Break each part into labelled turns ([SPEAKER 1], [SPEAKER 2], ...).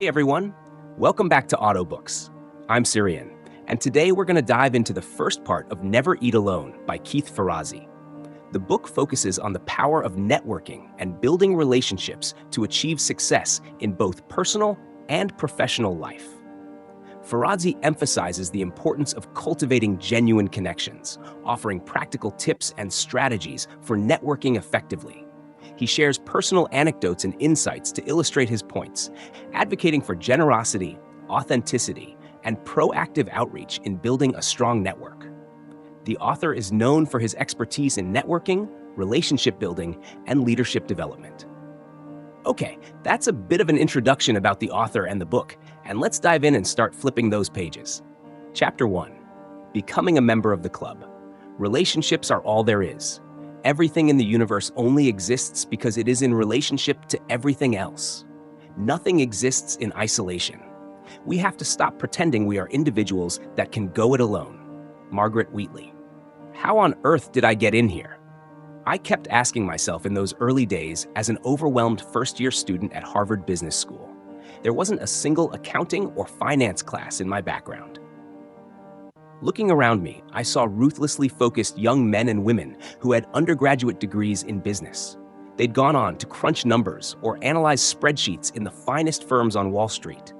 [SPEAKER 1] Hey everyone, welcome back to Autobooks. I'm Syrian, and today we're going to dive into the first part of Never Eat Alone by Keith Ferrazzi. The book focuses on the power of networking and building relationships to achieve success in both personal and professional life. Ferrazzi emphasizes the importance of cultivating genuine connections, offering practical tips and strategies for networking effectively. He shares personal anecdotes and insights to illustrate his points, advocating for generosity, authenticity, and proactive outreach in building a strong network. The author is known for his expertise in networking, relationship building, and leadership development. Okay, that's a bit of an introduction about the author and the book, and let's dive in and start flipping those pages. Chapter 1. Becoming a member of the club. Relationships are all there is. Everything in the universe only exists because it is in relationship to everything else. Nothing exists in isolation. We have to stop pretending we are individuals that can go it alone. Margaret Wheatley. How on earth did I get in here? I kept asking myself in those early days as an overwhelmed first-year student at Harvard Business School. There wasn't a single accounting or finance class in my background. Looking around me, I saw ruthlessly focused young men and women who had undergraduate degrees in business. They'd gone on to crunch numbers or analyze spreadsheets in the finest firms on Wall Street.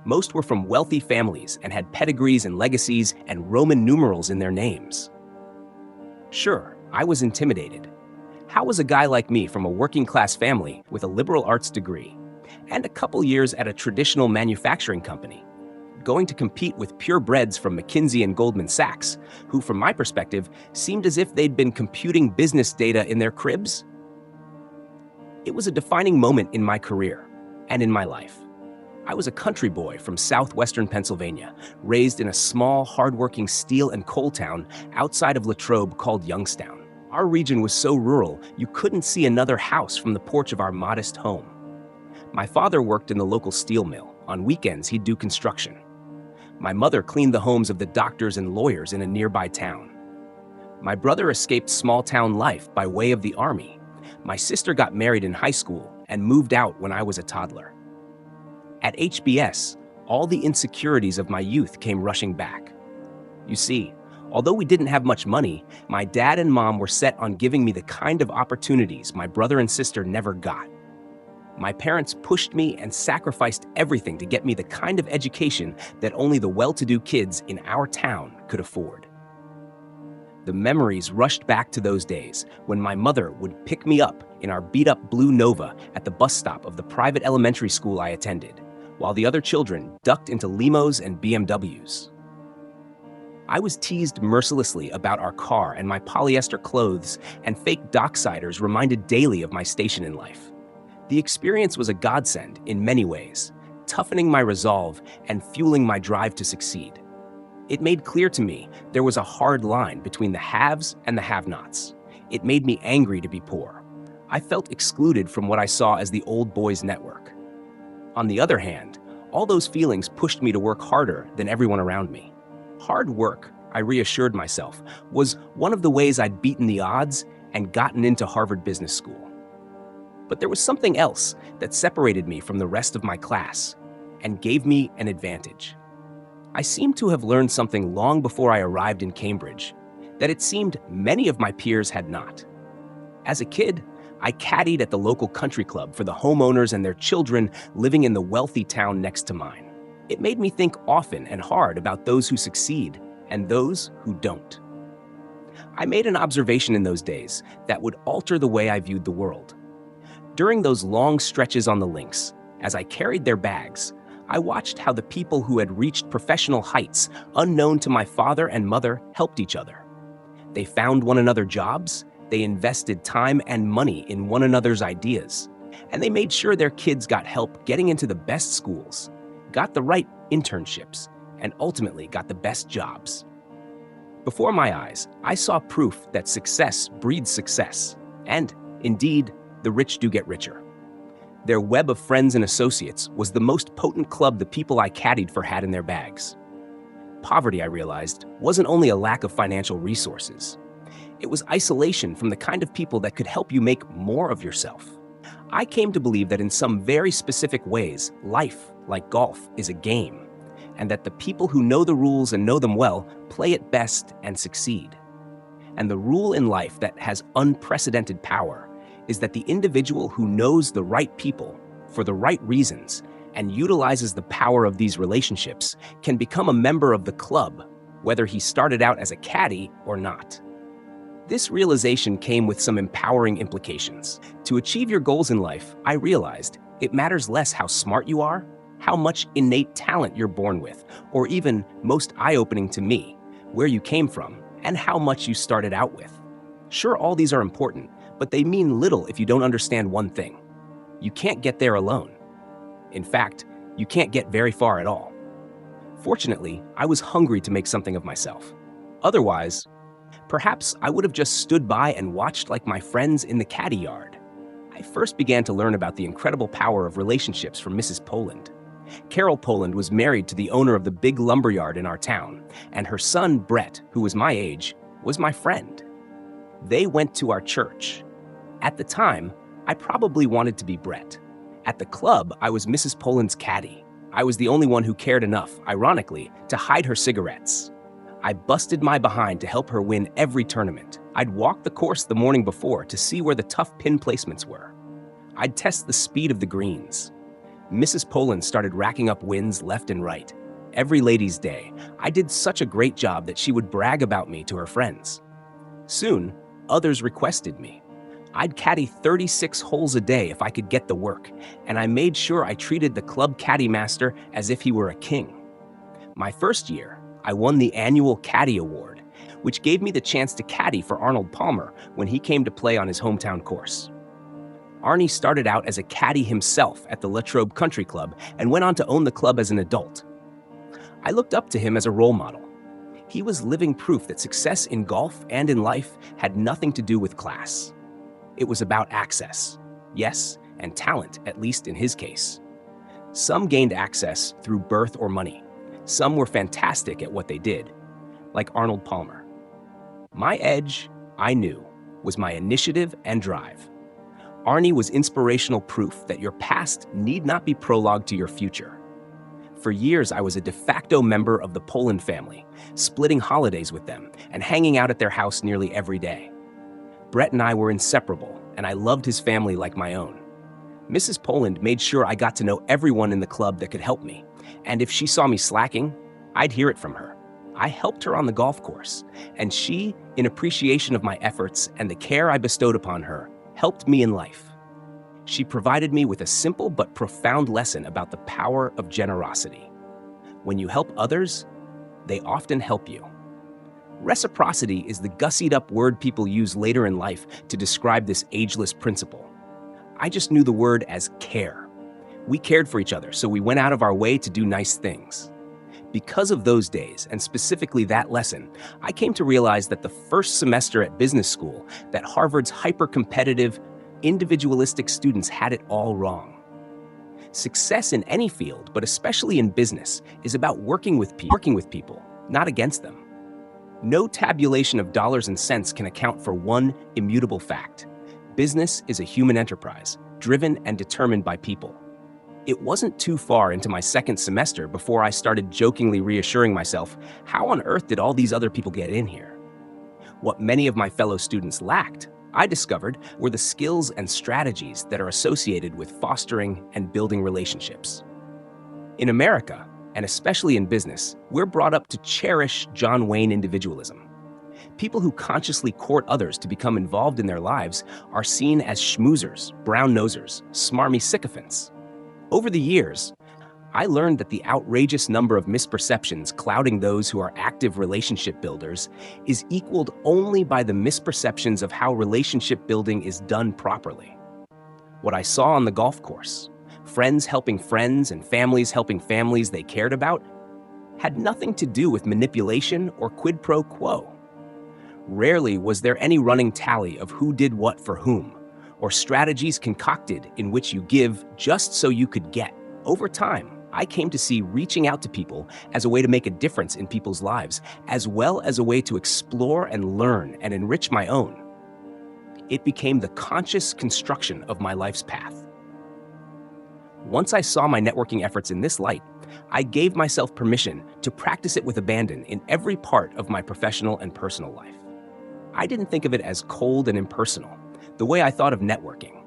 [SPEAKER 1] Most were from wealthy families and had pedigrees and legacies and Roman numerals in their names. Sure, I was intimidated. How was a guy like me from a working-class family with a liberal arts degree and a couple years at a traditional manufacturing company going to compete with purebreds from McKinsey and Goldman Sachs, who, from my perspective, seemed as if they'd been computing business data in their cribs? It was a defining moment in my career and in my life. I was a country boy from southwestern Pennsylvania, raised in a small, hardworking steel and coal town outside of Latrobe called Youngstown. Our region was so rural, you couldn't see another house from the porch of our modest home. My father worked in the local steel mill. On weekends, he'd do construction. My mother cleaned the homes of the doctors and lawyers in a nearby town. My brother escaped small-town life by way of the army. My sister got married in high school and moved out when I was a toddler. At HBS, all the insecurities of my youth came rushing back. You see, although we didn't have much money, my dad and mom were set on giving me the kind of opportunities my brother and sister never got. My parents pushed me and sacrificed everything to get me the kind of education that only the well-to-do kids in our town could afford. The memories rushed back to those days when my mother would pick me up in our beat-up blue Nova at the bus stop of the private elementary school I attended, while the other children ducked into limos and BMWs. I was teased mercilessly about our car and my polyester clothes, and fake docksiders reminded daily of my station in life. The experience was a godsend in many ways, toughening my resolve and fueling my drive to succeed. It made clear to me there was a hard line between the haves and the have-nots. It made me angry to be poor. I felt excluded from what I saw as the old boys network. On the other hand, all those feelings pushed me to work harder than everyone around me. Hard work, I reassured myself, was one of the ways I'd beaten the odds and gotten into Harvard Business School. But there was something else that separated me from the rest of my class and gave me an advantage. I seemed to have learned something long before I arrived in Cambridge that it seemed many of my peers had not. As a kid, I caddied at the local country club for the homeowners and their children living in the wealthy town next to mine. It made me think often and hard about those who succeed and those who don't. I made an observation in those days that would alter the way I viewed the world. During those long stretches on the links, as I carried their bags, I watched how the people who had reached professional heights unknown to my father and mother helped each other. They found one another jobs, they invested time and money in one another's ideas, and they made sure their kids got help getting into the best schools, got the right internships, and ultimately got the best jobs. Before my eyes, I saw proof that success breeds success, and, indeed, the rich do get richer. Their web of friends and associates was the most potent club the people I caddied for had in their bags. Poverty, I realized, wasn't only a lack of financial resources. It was isolation from the kind of people that could help you make more of yourself. I came to believe that in some very specific ways, life like golf, is a game, and that the people who know the rules and know them well play it best and succeed. And the rule in life that has unprecedented power is that the individual who knows the right people for the right reasons and utilizes the power of these relationships can become a member of the club, whether he started out as a caddy or not. This realization came with some empowering implications. To achieve your goals in life, I realized it matters less how smart you are, how much innate talent you're born with, or even, most eye-opening to me, where you came from and how much you started out with. Sure, all these are important, but they mean little if you don't understand one thing. You can't get there alone. In fact, you can't get very far at all. Fortunately, I was hungry to make something of myself. Otherwise, perhaps I would have just stood by and watched like my friends in the caddy yard. I first began to learn about the incredible power of relationships from Mrs. Poland. Carol Poland was married to the owner of the big lumberyard in our town, and her son, Brett, who was my age, was my friend. They went to our church. At the time, I probably wanted to be Brett. At the club, I was Mrs. Poland's caddy. I was the only one who cared enough, ironically, to hide her cigarettes. I busted my behind to help her win every tournament. I'd walk the course the morning before to see where the tough pin placements were. I'd test the speed of the greens. Mrs. Poland started racking up wins left and right. Every ladies' day, I did such a great job that she would brag about me to her friends. Soon, others requested me. I'd caddy 36 holes a day if I could get the work, and I made sure I treated the club caddy master as if he were a king. My first year, I won the annual Caddy Award, which gave me the chance to caddy for Arnold Palmer when he came to play on his hometown course. Arnie started out as a caddy himself at the Latrobe Country Club and went on to own the club as an adult. I looked up to him as a role model. He was living proof that success in golf and in life had nothing to do with class. It was about access, yes, and talent, at least in his case. Some gained access through birth or money. Some were fantastic at what they did, like Arnold Palmer. My edge, I knew, was my initiative and drive. Arnie was inspirational proof that your past need not be prologue to your future. For years, I was a de facto member of the Poland family, splitting holidays with them and hanging out at their house nearly every day. Brett and I were inseparable, and I loved his family like my own. Mrs. Poland made sure I got to know everyone in the club that could help me, and if she saw me slacking, I'd hear it from her. I helped her on the golf course, and she, in appreciation of my efforts and the care I bestowed upon her, helped me in life. She provided me with a simple but profound lesson about the power of generosity. When you help others, they often help you. Reciprocity is the gussied-up word people use later in life to describe this ageless principle. I just knew the word as care. We cared for each other, so we went out of our way to do nice things. Because of those days, and specifically that lesson, I came to realize that the first semester at business school, that Harvard's hyper-competitive, individualistic students had it all wrong. Success in any field, but especially in business, is about working with people, not against them. No tabulation of dollars and cents can account for one immutable fact. Business is a human enterprise, driven and determined by people. It wasn't too far into my second semester before I started jokingly reassuring myself, how on earth did all these other people get in here? What many of my fellow students lacked, I discovered, were the skills and strategies that are associated with fostering and building relationships. In America, and especially in business, we're brought up to cherish John Wayne individualism. People who consciously court others to become involved in their lives are seen as schmoozers, brown-nosers, smarmy sycophants. Over the years, I learned that the outrageous number of misperceptions clouding those who are active relationship builders is equaled only by the misperceptions of how relationship building is done properly. What I saw on the golf course, friends helping friends and families helping families they cared about, had nothing to do with manipulation or quid pro quo. Rarely was there any running tally of who did what for whom, or strategies concocted in which you give just so you could get. Over time, I came to see reaching out to people as a way to make a difference in people's lives, as well as a way to explore and learn and enrich my own. It became the conscious construction of my life's path. Once I saw my networking efforts in this light, I gave myself permission to practice it with abandon in every part of my professional and personal life. I didn't think of it as cold and impersonal, the way I thought of networking.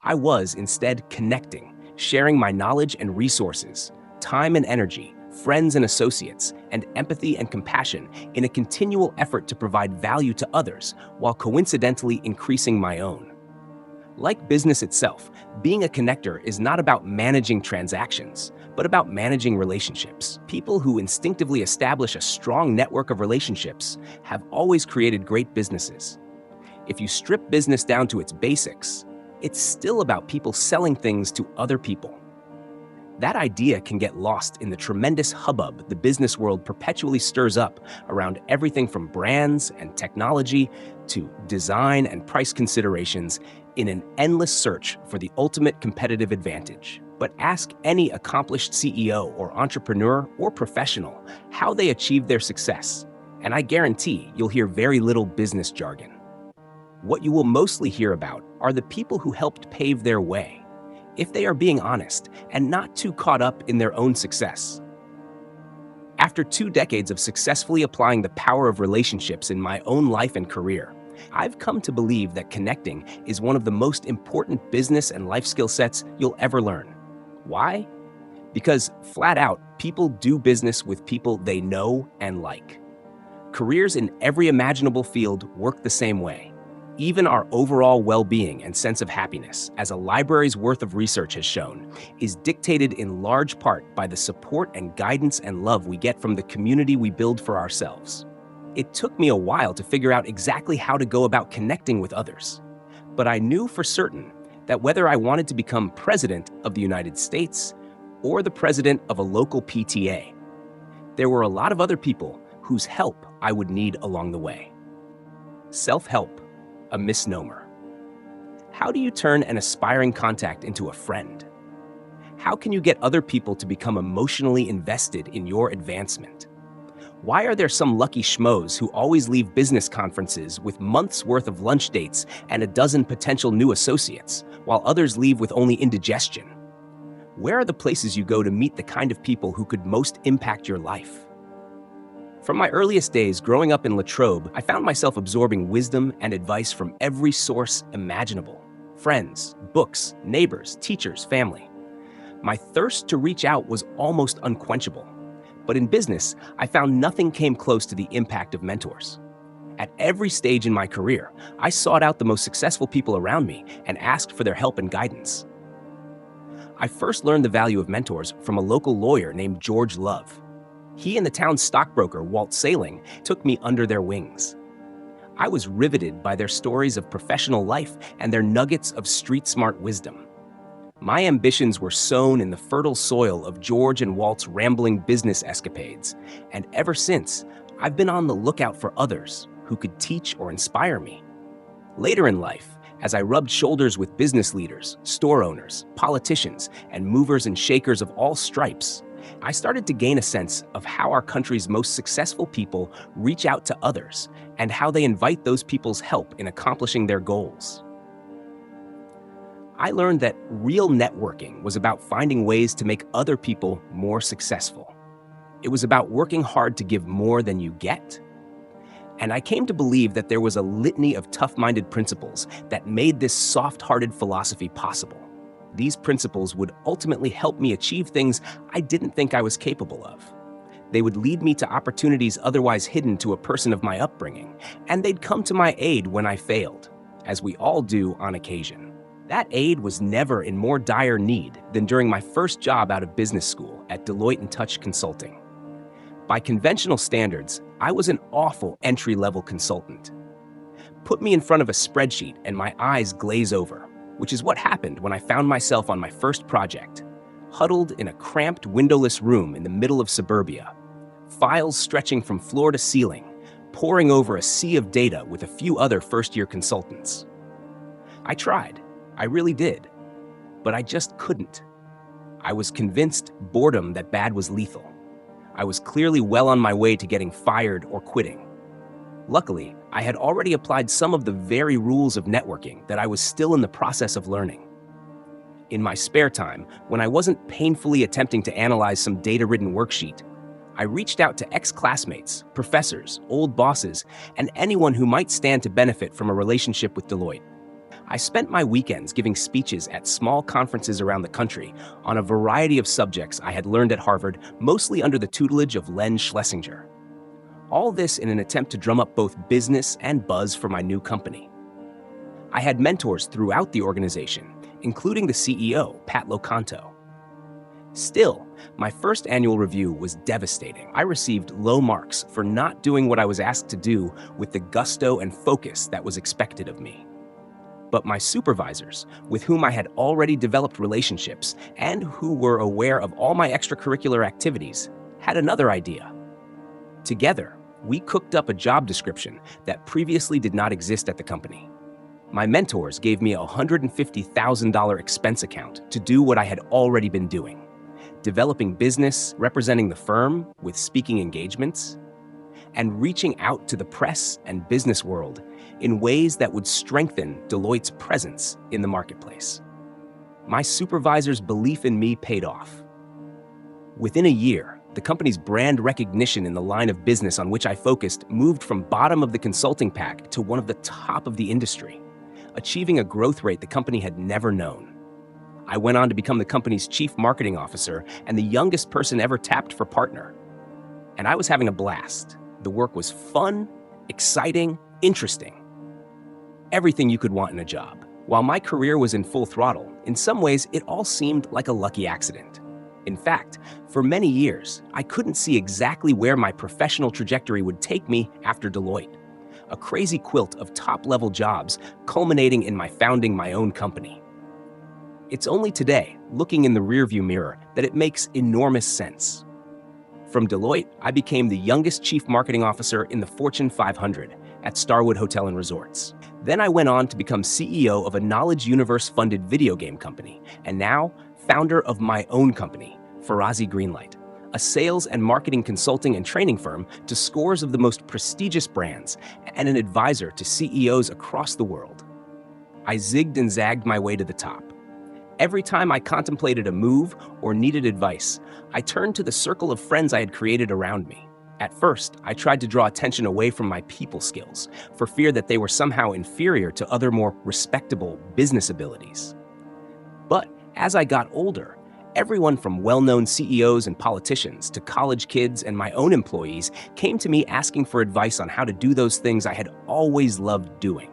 [SPEAKER 1] I was instead connecting, sharing my knowledge and resources, time and energy, friends and associates, and empathy and compassion in a continual effort to provide value to others while coincidentally increasing my own. Like business itself, being a connector is not about managing transactions, but about managing relationships. People who instinctively establish a strong network of relationships have always created great businesses. If you strip business down to its basics, it's still about people selling things to other people. That idea can get lost in the tremendous hubbub the business world perpetually stirs up around everything from brands and technology to design and price considerations in an endless search for the ultimate competitive advantage. But ask any accomplished CEO or entrepreneur or professional how they achieved their success, and I guarantee you'll hear very little business jargon. What you will mostly hear about are the people who helped pave their way, if they are being honest and not too caught up in their own success. After 2 decades of successfully applying the power of relationships in my own life and career, I've come to believe that connecting is one of the most important business and life skill sets you'll ever learn. Why? Because, flat out, people do business with people they know and like. Careers in every imaginable field work the same way. Even our overall well-being and sense of happiness, as a library's worth of research has shown, is dictated in large part by the support and guidance and love we get from the community we build for ourselves. It took me a while to figure out exactly how to go about connecting with others, but I knew for certain that whether I wanted to become president of the United States or the president of a local PTA, there were a lot of other people whose help I would need along the way. Self-help, a misnomer. How do you turn an aspiring contact into a friend? How can you get other people to become emotionally invested in your advancement? Why are there some lucky schmoes who always leave business conferences with months' worth of lunch dates and a dozen potential new associates, while others leave with only indigestion? Where are the places you go to meet the kind of people who could most impact your life? From my earliest days growing up in Latrobe, I found myself absorbing wisdom and advice from every source imaginable. Friends, books, neighbors, teachers, family. My thirst to reach out was almost unquenchable. But in business, I found nothing came close to the impact of mentors. At every stage in my career, I sought out the most successful people around me and asked for their help and guidance. I first learned the value of mentors from a local lawyer named George Love. He and the town's stockbroker, Walt Saling, took me under their wings. I was riveted by their stories of professional life and their nuggets of street-smart wisdom. My ambitions were sown in the fertile soil of George and Walt's rambling business escapades, and ever since, I've been on the lookout for others who could teach or inspire me. Later in life, as I rubbed shoulders with business leaders, store owners, politicians, and movers and shakers of all stripes, I started to gain a sense of how our country's most successful people reach out to others and how they invite those people's help in accomplishing their goals. I learned that real networking was about finding ways to make other people more successful. It was about working hard to give more than you get. And I came to believe that there was a litany of tough-minded principles that made this soft-hearted philosophy possible. These principles would ultimately help me achieve things I didn't think I was capable of. They would lead me to opportunities otherwise hidden to a person of my upbringing, and they'd come to my aid when I failed, as we all do on occasion. That aid was never in more dire need than during my first job out of business school at Deloitte & Touch Consulting. By conventional standards, I was an awful entry-level consultant. Put me in front of a spreadsheet and my eyes glaze over, which is what happened when I found myself on my first project, huddled in a cramped, windowless room in the middle of suburbia, files stretching from floor to ceiling, poring over a sea of data with a few other first-year consultants. I tried. I really did. But I just couldn't. I was convinced boredom that bad was lethal. I was clearly well on my way to getting fired or quitting. Luckily, I had already applied some of the very rules of networking that I was still in the process of learning. In my spare time, when I wasn't painfully attempting to analyze some data-ridden worksheet, I reached out to ex-classmates, professors, old bosses, and anyone who might stand to benefit from a relationship with Deloitte. I spent my weekends giving speeches at small conferences around the country on a variety of subjects I had learned at Harvard, mostly under the tutelage of Len Schlesinger. All this in an attempt to drum up both business and buzz for my new company. I had mentors throughout the organization, including the CEO, Pat Locanto. Still, my first annual review was devastating. I received low marks for not doing what I was asked to do with the gusto and focus that was expected of me. But my supervisors, with whom I had already developed relationships and who were aware of all my extracurricular activities, had another idea. Together, we cooked up a job description that previously did not exist at the company. My mentors gave me a $150,000 expense account to do what I had already been doing: developing business, representing the firm with speaking engagements, and reaching out to the press and business world in ways that would strengthen Deloitte's presence in the marketplace. My supervisor's belief in me paid off. Within a year, the company's brand recognition in the line of business on which I focused moved from bottom of the consulting pack to one of the top of the industry, achieving a growth rate the company had never known. I went on to become the company's chief marketing officer and the youngest person ever tapped for partner. And I was having a blast. The work was fun, exciting, interesting. Everything you could want in a job. While my career was in full throttle, in some ways it all seemed like a lucky accident. In fact, for many years, I couldn't see exactly where my professional trajectory would take me after Deloitte. A crazy quilt of top-level jobs culminating in my founding my own company. It's only today, looking in the rearview mirror, that it makes enormous sense. From Deloitte, I became the youngest chief marketing officer in the Fortune 500 at Starwood Hotel and Resorts. Then I went on to become CEO of a Knowledge Universe-funded video game company, and now founder of my own company, Farazi Greenlight, a sales and marketing consulting and training firm to scores of the most prestigious brands and an advisor to CEOs across the world. I zigged and zagged my way to the top. Every time I contemplated a move or needed advice, I turned to the circle of friends I had created around me. At first, I tried to draw attention away from my people skills, for fear that they were somehow inferior to other more respectable business abilities. But as I got older, everyone from well-known CEOs and politicians to college kids and my own employees came to me asking for advice on how to do those things I had always loved doing.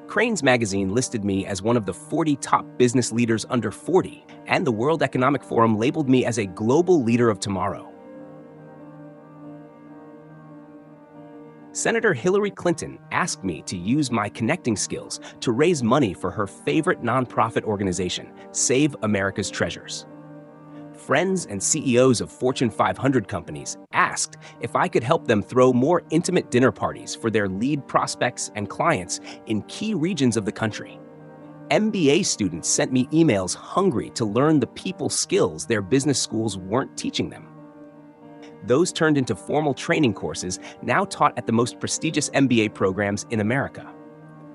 [SPEAKER 1] Crain's magazine listed me as one of the 40 top business leaders under 40, and the World Economic Forum labeled me as a global leader of tomorrow. Senator Hillary Clinton asked me to use my connecting skills to raise money for her favorite nonprofit organization, Save America's Treasures. Friends and CEOs of Fortune 500 companies asked if I could help them throw more intimate dinner parties for their lead prospects and clients in key regions of the country. MBA students sent me emails hungry to learn the people skills their business schools weren't teaching them. Those turned into formal training courses now taught at the most prestigious MBA programs in America.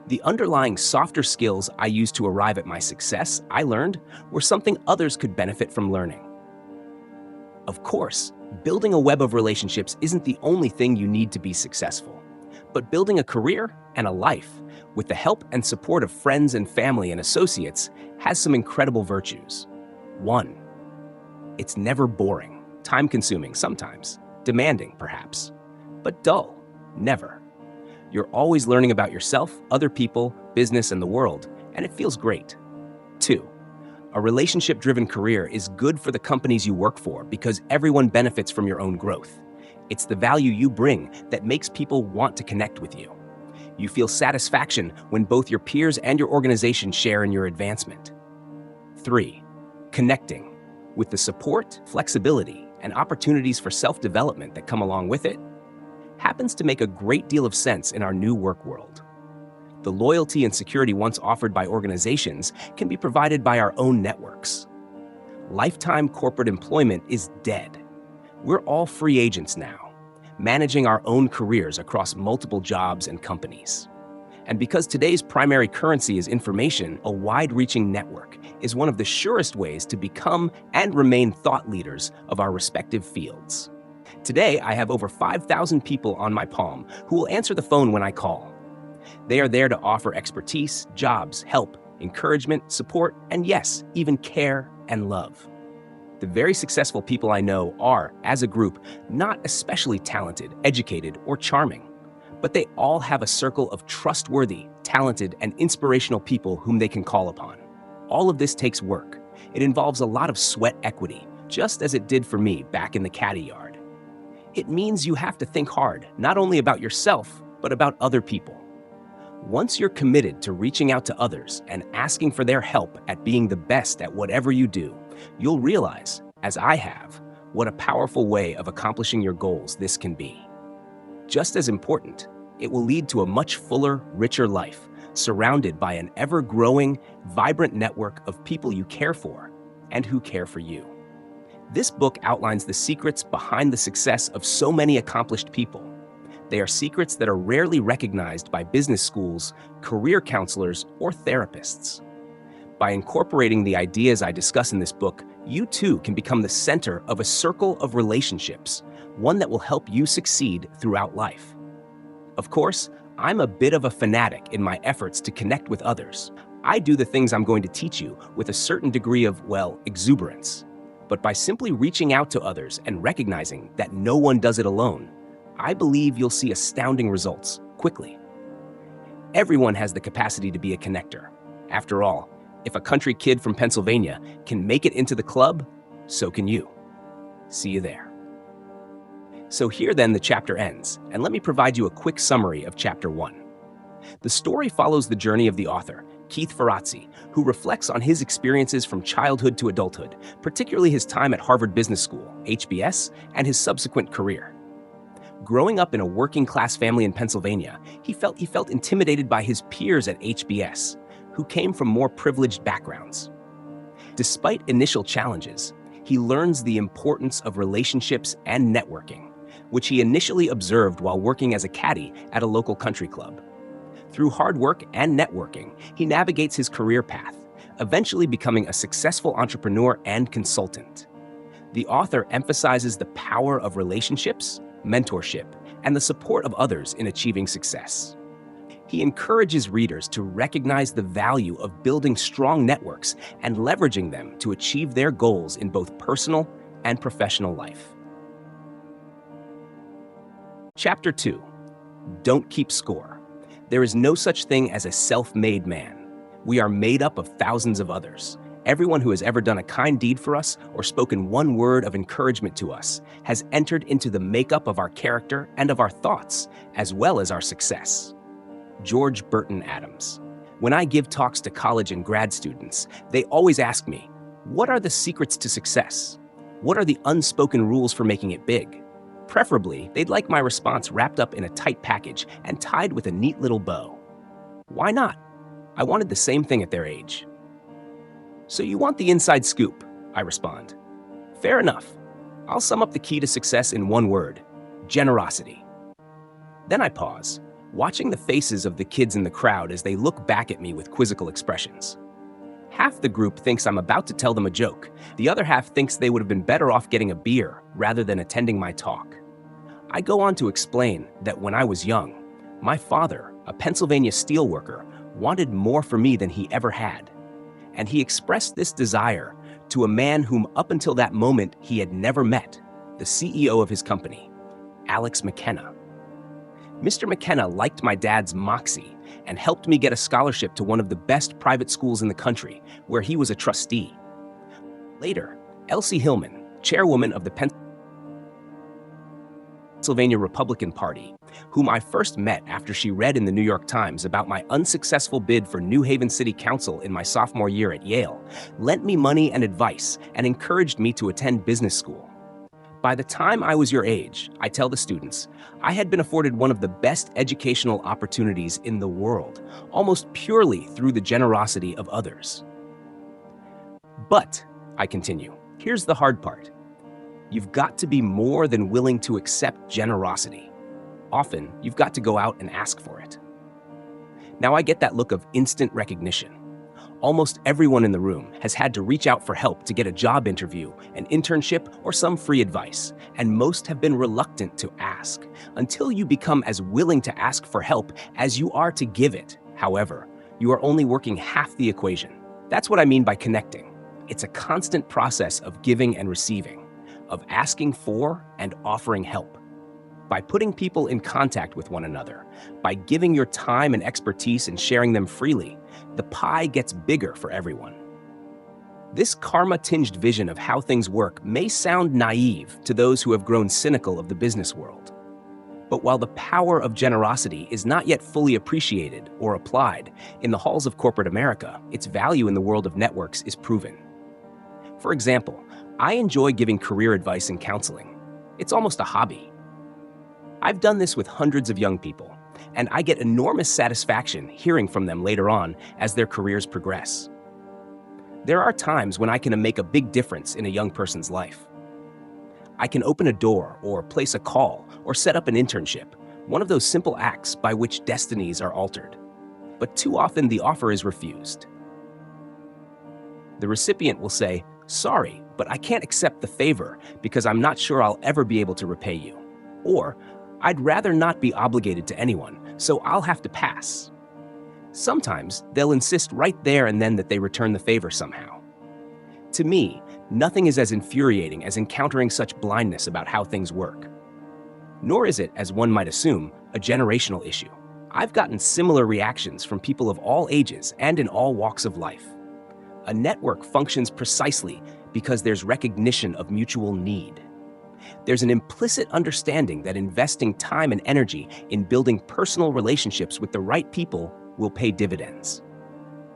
[SPEAKER 1] The underlying softer skills I used to arrive at my success, I learned, were something others could benefit from learning. Of course, building a web of relationships isn't the only thing you need to be successful. But building a career and a life, with the help and support of friends and family and associates, has some incredible virtues. 1. It's never boring, time-consuming sometimes, demanding perhaps, but dull, never. You're always learning about yourself, other people, business, and the world, and it feels great. 2. A relationship-driven career is good for the companies you work for because everyone benefits from your own growth. It's the value you bring that makes people want to connect with you. You feel satisfaction when both your peers and your organization share in your advancement. 3. Connecting. With the support, flexibility, and opportunities for self-development that come along with it, happens to make a great deal of sense in our new work world. The loyalty and security once offered by organizations can be provided by our own networks. Lifetime corporate employment is dead. We're all free agents now, managing our own careers across multiple jobs and companies. And because today's primary currency is information, a wide-reaching network is one of the surest ways to become and remain thought leaders of our respective fields. Today, I have over 5,000 people on my palm who will answer the phone when I call. They are there to offer expertise, jobs, help, encouragement, support, and yes, even care and love. The very successful people I know are, as a group, not especially talented, educated, or charming, but they all have a circle of trustworthy, talented, and inspirational people whom they can call upon. All of this takes work. It involves a lot of sweat equity, just as it did for me back in the caddy yard. It means you have to think hard, not only about yourself, but about other people. Once you're committed to reaching out to others and asking for their help at being the best at whatever you do, you'll realize, as I have, what a powerful way of accomplishing your goals this can be. Just as important, it will lead to a much fuller, richer life, surrounded by an ever-growing, vibrant network of people you care for and who care for you. This book outlines the secrets behind the success of so many accomplished people. They are secrets that are rarely recognized by business schools, career counselors, or therapists. By incorporating the ideas I discuss in this book, you too can become the center of a circle of relationships, one that will help you succeed throughout life. Of course, I'm a bit of a fanatic in my efforts to connect with others. I do the things I'm going to teach you with a certain degree of, exuberance. But by simply reaching out to others and recognizing that no one does it alone, I believe you'll see astounding results quickly. Everyone has the capacity to be a connector. After all, if a country kid from Pennsylvania can make it into the club, so can you. See you there. So here then the chapter ends, and let me provide you a quick summary of chapter 1. The story follows the journey of the author, Keith Ferrazzi, who reflects on his experiences from childhood to adulthood, particularly his time at Harvard Business School, HBS, and his subsequent career. Growing up in a working-class family in Pennsylvania, he felt intimidated by his peers at HBS, who came from more privileged backgrounds. Despite initial challenges, he learns the importance of relationships and networking, which he initially observed while working as a caddy at a local country club. Through hard work and networking, he navigates his career path, eventually becoming a successful entrepreneur and consultant. The author emphasizes the power of relationships, mentorship, and the support of others in achieving success. He encourages readers to recognize the value of building strong networks and leveraging them to achieve their goals in both personal and professional life. Chapter 2. Don't keep score. There is no such thing as a self-made man. We are made up of thousands of others. Everyone who has ever done a kind deed for us or spoken one word of encouragement to us has entered into the makeup of our character and of our thoughts, as well as our success. George Burton Adams. When I give talks to college and grad students, they always ask me, what are the secrets to success? What are the unspoken rules for making it big? Preferably, they'd like my response wrapped up in a tight package and tied with a neat little bow. Why not? I wanted the same thing at their age. So you want the inside scoop, I respond. Fair enough. I'll sum up the key to success in one word: generosity. Then I pause, watching the faces of the kids in the crowd as they look back at me with quizzical expressions. Half the group thinks I'm about to tell them a joke. The other half thinks they would have been better off getting a beer rather than attending my talk. I go on to explain that when I was young, my father, a Pennsylvania steelworker, wanted more for me than he ever had. And he expressed this desire to a man whom up until that moment he had never met, the CEO of his company, Alex McKenna. Mr. McKenna liked my dad's moxie and helped me get a scholarship to one of the best private schools in the country, where he was a trustee. Later, Elsie Hillman, chairwoman of the Pennsylvania Republican Party, whom I first met after she read in the New York Times about my unsuccessful bid for New Haven City Council in my sophomore year at Yale, lent me money and advice and encouraged me to attend business school. By the time I was your age, I tell the students, I had been afforded one of the best educational opportunities in the world, almost purely through the generosity of others. But, I continue, here's the hard part. You've got to be more than willing to accept generosity. Often, you've got to go out and ask for it. Now I get that look of instant recognition. Almost everyone in the room has had to reach out for help to get a job interview, an internship, or some free advice, and most have been reluctant to ask until you become as willing to ask for help as you are to give it. However, you are only working half the equation. That's what I mean by connecting. It's a constant process of giving and receiving, of asking for and offering help. By putting people in contact with one another, by giving your time and expertise and sharing them freely, the pie gets bigger for everyone. This karma-tinged vision of how things work may sound naive to those who have grown cynical of the business world. But while the power of generosity is not yet fully appreciated or applied in the halls of corporate America, its value in the world of networks is proven. For example, I enjoy giving career advice and counseling. It's almost a hobby. I've done this with hundreds of young people, and I get enormous satisfaction hearing from them later on as their careers progress. There are times when I can make a big difference in a young person's life. I can open a door or place a call or set up an internship, one of those simple acts by which destinies are altered. But too often the offer is refused. The recipient will say, "Sorry, but I can't accept the favor because I'm not sure I'll ever be able to repay you." Or, "I'd rather not be obligated to anyone, so I'll have to pass." Sometimes they'll insist right there and then that they return the favor somehow. To me, nothing is as infuriating as encountering such blindness about how things work. Nor is it, as one might assume, a generational issue. I've gotten similar reactions from people of all ages and in all walks of life. A network functions precisely because there's recognition of mutual need. There's an implicit understanding that investing time and energy in building personal relationships with the right people will pay dividends.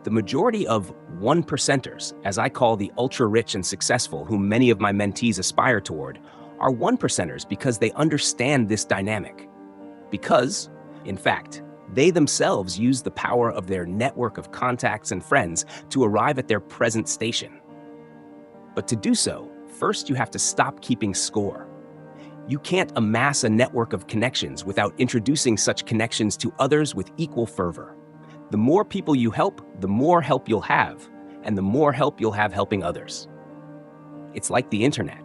[SPEAKER 1] The majority of one-percenters, as I call the ultra-rich and successful whom many of my mentees aspire toward, are one-percenters because they understand this dynamic. Because, in fact, they themselves use the power of their network of contacts and friends to arrive at their present station. But to do so, first you have to stop keeping score. You can't amass a network of connections without introducing such connections to others with equal fervor. The more people you help, the more help you'll have, and the more help you'll have helping others. It's like the internet.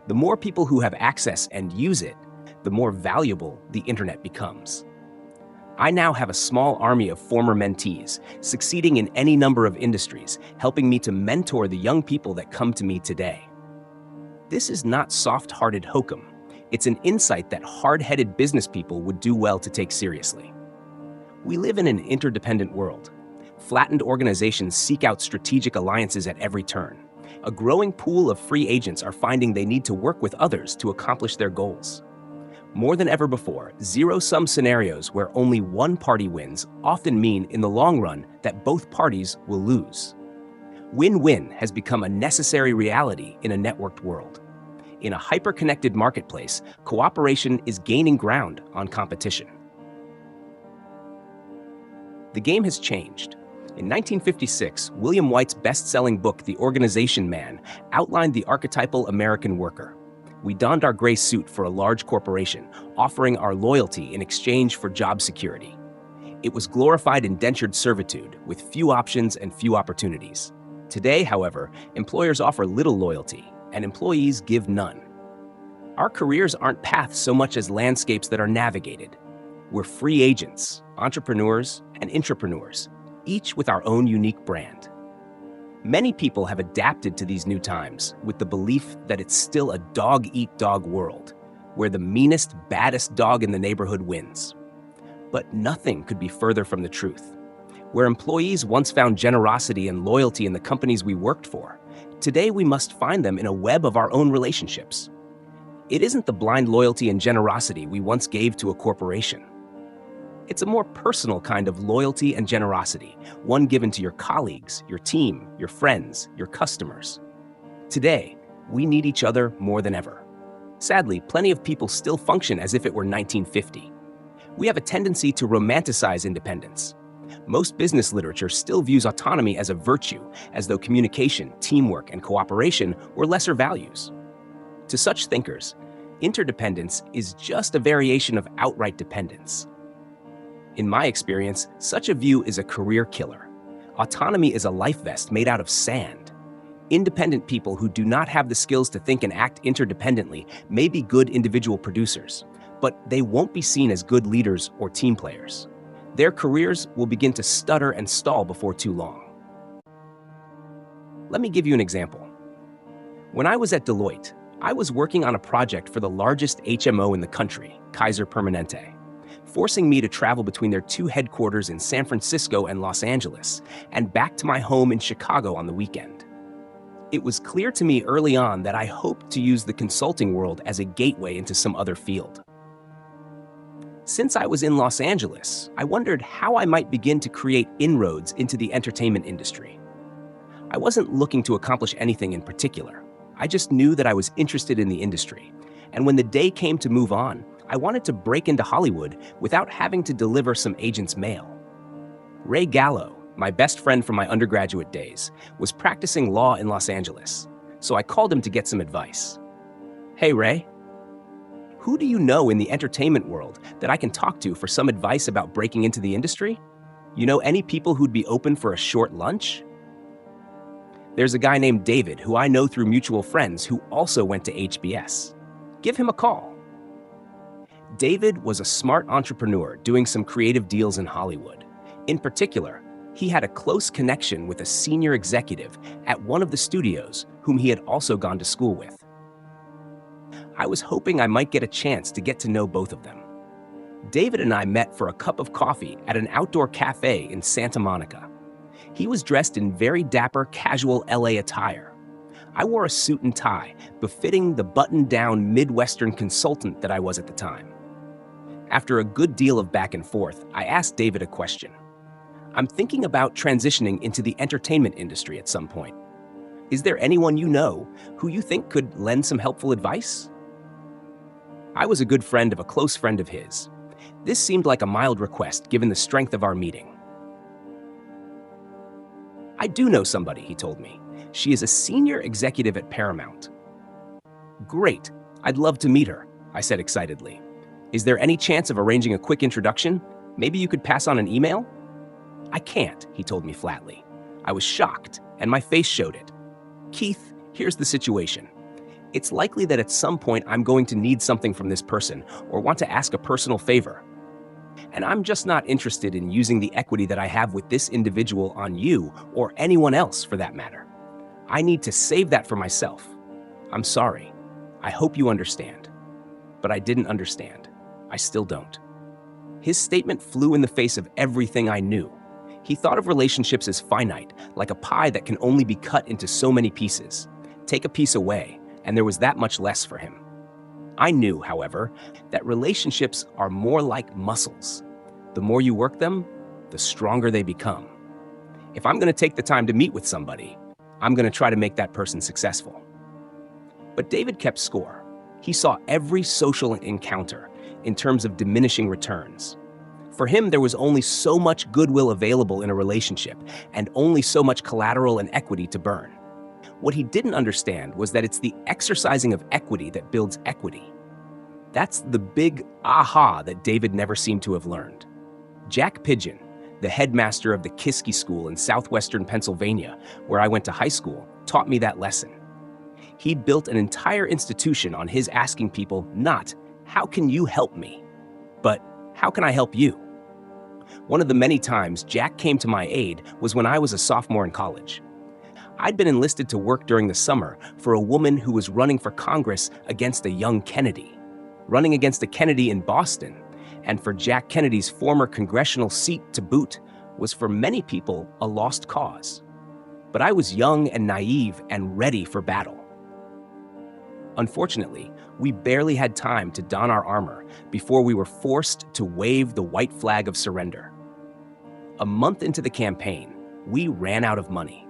[SPEAKER 1] The more people who have access and use it, the more valuable the internet becomes. I now have a small army of former mentees, succeeding in any number of industries, helping me to mentor the young people that come to me today. This is not soft-hearted hokum. It's an insight that hard-headed business people would do well to take seriously. We live in an interdependent world. Flattened organizations seek out strategic alliances at every turn. A growing pool of free agents are finding they need to work with others to accomplish their goals. More than ever before, zero-sum scenarios where only one party wins often mean, in the long run, that both parties will lose. Win-win has become a necessary reality in a networked world. In a hyper-connected marketplace, cooperation is gaining ground on competition. The game has changed. In 1956, William White's best-selling book, The Organization Man, outlined the archetypal American worker. We donned our gray suit for a large corporation, offering our loyalty in exchange for job security. It was glorified indentured servitude, with few options and few opportunities. Today, however, employers offer little loyalty, and employees give none. Our careers aren't paths so much as landscapes that are navigated. We're free agents, entrepreneurs, and intrapreneurs, each with our own unique brand. Many people have adapted to these new times with the belief that it's still a dog-eat-dog world, where the meanest, baddest dog in the neighborhood wins. But nothing could be further from the truth. Where employees once found generosity and loyalty in the companies we worked for, today we must find them in a web of our own relationships. It isn't the blind loyalty and generosity we once gave to a corporation. It's a more personal kind of loyalty and generosity, one given to your colleagues, your team, your friends, your customers. Today, we need each other more than ever. Sadly, plenty of people still function as if it were 1950. We have a tendency to romanticize independence. Most business literature still views autonomy as a virtue, as though communication, teamwork, and cooperation were lesser values. To such thinkers, interdependence is just a variation of outright dependence. In my experience, such a view is a career killer. Autonomy is a life vest made out of sand. Independent people who do not have the skills to think and act interdependently may be good individual producers, but they won't be seen as good leaders or team players. Their careers will begin to stutter and stall before too long. Let me give you an example. When I was at Deloitte, I was working on a project for the largest HMO in the country, Kaiser Permanente, forcing me to travel between their two headquarters in San Francisco and Los Angeles, and back to my home in Chicago on the weekend. It was clear to me early on that I hoped to use the consulting world as a gateway into some other field. Since I was in Los Angeles, I wondered how I might begin to create inroads into the entertainment industry. I wasn't looking to accomplish anything in particular. I just knew that I was interested in the industry, and when the day came to move on, I wanted to break into Hollywood without having to deliver some agent's mail. Ray Gallo, my best friend from my undergraduate days, was practicing law in Los Angeles, so I called him to get some advice. Hey Ray, who do you know in the entertainment world that I can talk to for some advice about breaking into the industry? You know any people who'd be open for a short lunch? There's a guy named David who I know through mutual friends who also went to HBS. Give him a call. David was a smart entrepreneur doing some creative deals in Hollywood. In particular, he had a close connection with a senior executive at one of the studios whom he had also gone to school with. I was hoping I might get a chance to get to know both of them. David and I met for a cup of coffee at an outdoor cafe in Santa Monica. He was dressed in very dapper, casual LA attire. I wore a suit and tie, befitting the buttoned-down Midwestern consultant that I was at the time. After a good deal of back and forth, I asked David a question. I'm thinking about transitioning into the entertainment industry at some point. Is there anyone you know who you think could lend some helpful advice? I was a good friend of a close friend of his. This seemed like a mild request given the strength of our meeting. I do know somebody, he told me. She is a senior executive at Paramount. Great, I'd love to meet her, I said excitedly. Is there any chance of arranging a quick introduction? Maybe you could pass on an email? I can't, he told me flatly. I was shocked, and my face showed it. Keith, here's the situation. It's likely that at some point I'm going to need something from this person or want to ask a personal favor. And I'm just not interested in using the equity that I have with this individual on you or anyone else for that matter. I need to save that for myself. I'm sorry. I hope you understand. But I didn't understand. I still don't. His statement flew in the face of everything I knew. He thought of relationships as finite, like a pie that can only be cut into so many pieces. Take a piece away, and there was that much less for him. I knew, however, that relationships are more like muscles. The more you work them, the stronger they become. If I'm going to take the time to meet with somebody, I'm going to try to make that person successful. But David kept score. He saw every social encounter in terms of diminishing returns. For him, there was only so much goodwill available in a relationship and only so much collateral and equity to burn. What he didn't understand was that it's the exercising of equity that builds equity. That's the big aha that David never seemed to have learned. Jack Pigeon, the headmaster of the Kiski School in southwestern Pennsylvania, where I went to high school, taught me that lesson. He'd built an entire institution on his asking people not, how can you help me? But, how can I help you? One of the many times Jack came to my aid was when I was a sophomore in college. I'd been enlisted to work during the summer for a woman who was running for Congress against a young Kennedy, running against a Kennedy in Boston, and for Jack Kennedy's former congressional seat to boot was for many people a lost cause. But I was young and naive and ready for battle. Unfortunately, we barely had time to don our armor before we were forced to wave the white flag of surrender. A month into the campaign, we ran out of money.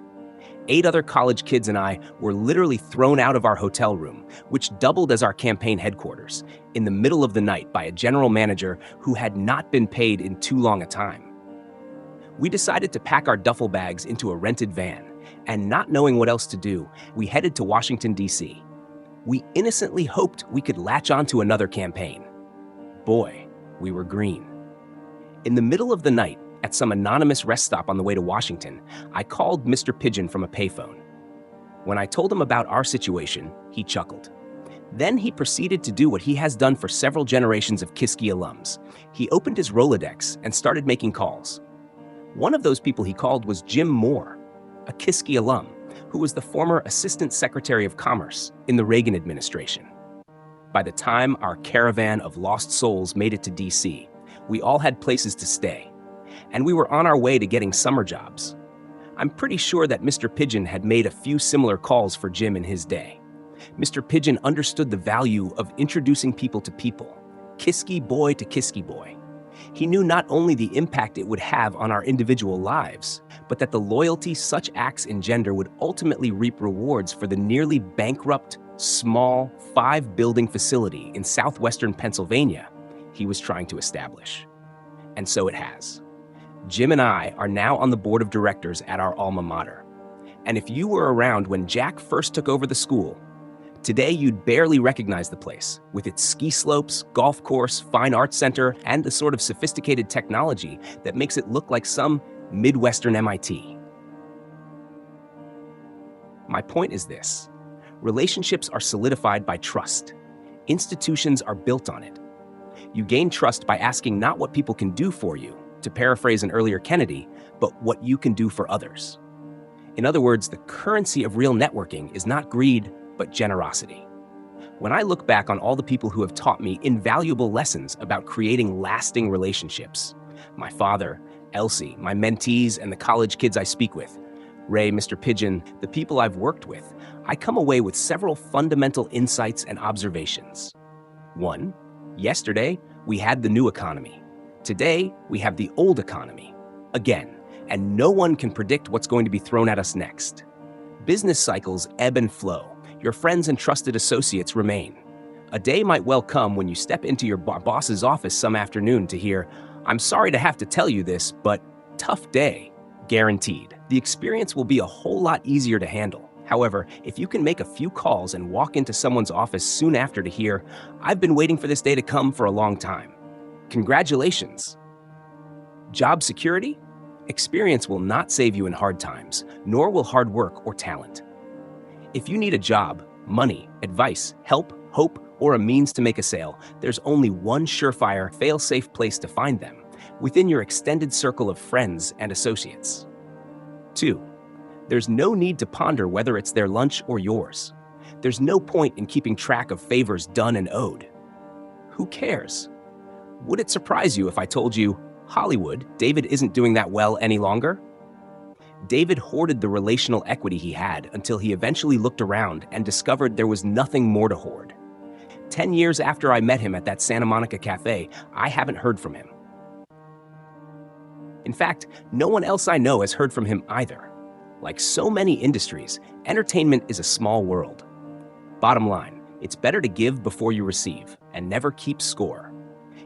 [SPEAKER 1] 8 other college kids and I were literally thrown out of our hotel room, which doubled as our campaign headquarters, in the middle of the night by a general manager who had not been paid in too long a time. We decided to pack our duffel bags into a rented van, and not knowing what else to do, we headed to Washington, D.C. We innocently hoped we could latch onto another campaign. Boy, we were green. In the middle of the night, at some anonymous rest stop on the way to Washington, I called Mr. Pigeon from a payphone. When I told him about our situation, he chuckled. Then he proceeded to do what he has done for several generations of Kiski alums. He opened his Rolodex and started making calls. One of those people he called was Jim Moore, a Kiski alum, who was the former Assistant Secretary of Commerce in the Reagan administration. By the time our caravan of lost souls made it to D.C., we all had places to stay, and we were on our way to getting summer jobs. I'm pretty sure that Mr. Pigeon had made a few similar calls for Jim in his day. Mr. Pigeon understood the value of introducing people to people, Kiski boy to Kiski boy. He knew not only the impact it would have on our individual lives, but that the loyalty such acts engender would ultimately reap rewards for the nearly bankrupt, small, 5-building facility in southwestern Pennsylvania he was trying to establish. And so it has. Jim and I are now on the board of directors at our alma mater. And if you were around when Jack first took over the school, today you'd barely recognize the place, with its ski slopes, golf course, fine arts center, and the sort of sophisticated technology that makes it look like some Midwestern MIT. My point is this: relationships are solidified by trust. Institutions are built on it. You gain trust by asking not what people can do for you, to paraphrase an earlier Kennedy, but what you can do for others. In other words, the currency of real networking is not greed, but generosity. When I look back on all the people who have taught me invaluable lessons about creating lasting relationships, my father, Elsie, my mentees, and the college kids I speak with, Ray, Mr. Pigeon, the people I've worked with, I come away with several fundamental insights and observations. 1. Yesterday, we had the new economy. Today, we have the old economy. Again, and no one can predict what's going to be thrown at us next. Business cycles ebb and flow. Your friends and trusted associates remain. A day might well come when you step into your boss's office some afternoon to hear, "I'm sorry to have to tell you this, but tough day." Guaranteed. The experience will be a whole lot easier to handle. However, if you can make a few calls and walk into someone's office soon after to hear, "I've been waiting for this day to come for a long time," congratulations. Job security? Experience will not save you in hard times, nor will hard work or talent. If you need a job, money, advice, help, hope, or a means to make a sale, there's only one surefire, fail-safe place to find them, within your extended circle of friends and associates. 2. There's no need to ponder whether it's their lunch or yours. There's no point in keeping track of favors done and owed. Who cares? Would it surprise you if I told you, Hollywood, David isn't doing that well any longer? David hoarded the relational equity he had until he eventually looked around and discovered there was nothing more to hoard. 10 years after I met him at that Santa Monica cafe, I haven't heard from him. In fact, no one else I know has heard from him either. Like so many industries, entertainment is a small world. Bottom line, it's better to give before you receive, and never keep score.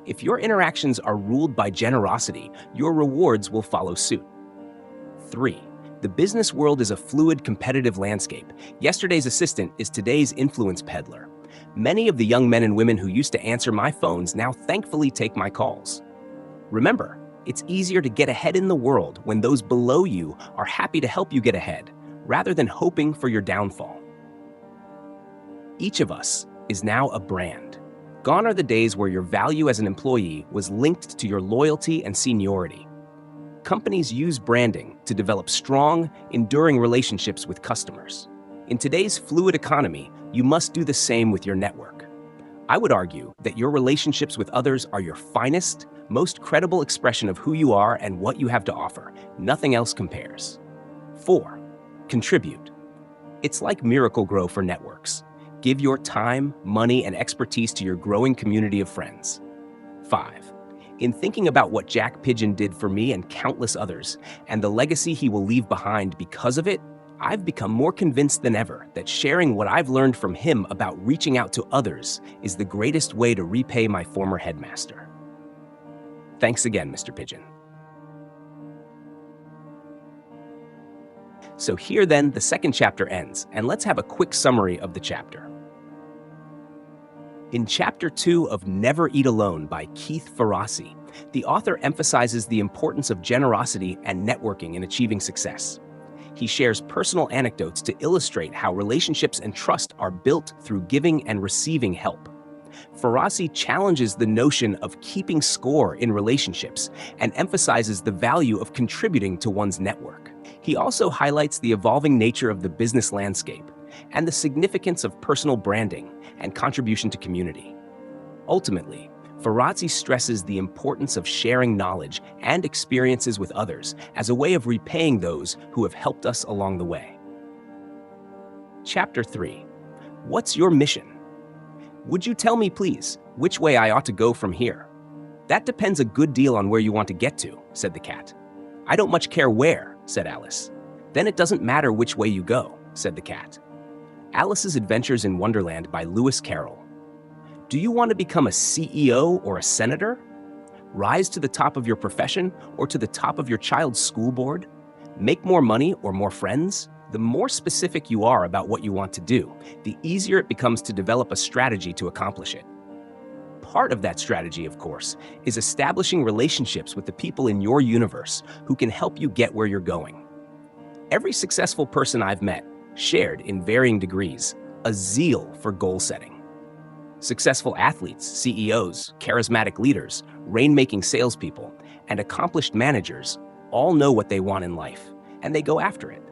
[SPEAKER 1] If your interactions are ruled by generosity, your rewards will follow suit. 3. The business world is a fluid, competitive landscape. Yesterday's assistant is today's influence peddler. Many of the young men and women who used to answer my phones now thankfully take my calls. Remember, it's easier to get ahead in the world when those below you are happy to help you get ahead, rather than hoping for your downfall. Each of us is now a brand. Gone are the days where your value as an employee was linked to your loyalty and seniority. Companies use branding to develop strong, enduring relationships with customers. In today's fluid economy, you must do the same with your network. I would argue that your relationships with others are your finest, most credible expression of who you are and what you have to offer. Nothing else compares. 4. Contribute. It's like Miracle-Gro for networks. Give your time, money, and expertise to your growing community of friends. 5. In thinking about what Jack Pigeon did for me and countless others, and the legacy he will leave behind because of it, I've become more convinced than ever that sharing what I've learned from him about reaching out to others is the greatest way to repay my former headmaster. Thanks again, Mr. Pigeon. So here then, the second chapter ends, and let's have a quick summary of the chapter. In Chapter 2 of Never Eat Alone by Keith Ferrazzi, The author emphasizes the importance of generosity and networking in achieving success. He shares personal anecdotes to illustrate how relationships and trust are built through giving and receiving help. Farazi challenges the notion of keeping score in relationships and emphasizes the value of contributing to one's network. He also highlights the evolving nature of the business landscape and the significance of personal branding and contribution to community. Ultimately, Farazi stresses the importance of sharing knowledge and experiences with others as a way of repaying those who have helped us along the way. Chapter 3. What's your mission? Would you tell me, please, which way I ought to go from here? That depends a good deal on where you want to get to, said the cat. I don't much care where, said Alice. Then it doesn't matter which way you go, said the cat. Alice's Adventures in Wonderland by Lewis Carroll. Do you want to become a CEO or a senator? Rise to the top of your profession or to the top of your child's school board? Make more money or more friends? The more specific you are about what you want to do, the easier it becomes to develop a strategy to accomplish it. Part of that strategy, of course, is establishing relationships with the people in your universe who can help you get where you're going. Every successful person I've met shared, in varying degrees, a zeal for goal setting. Successful athletes, CEOs, charismatic leaders, rainmaking salespeople, and accomplished managers all know what they want in life, and they go after it.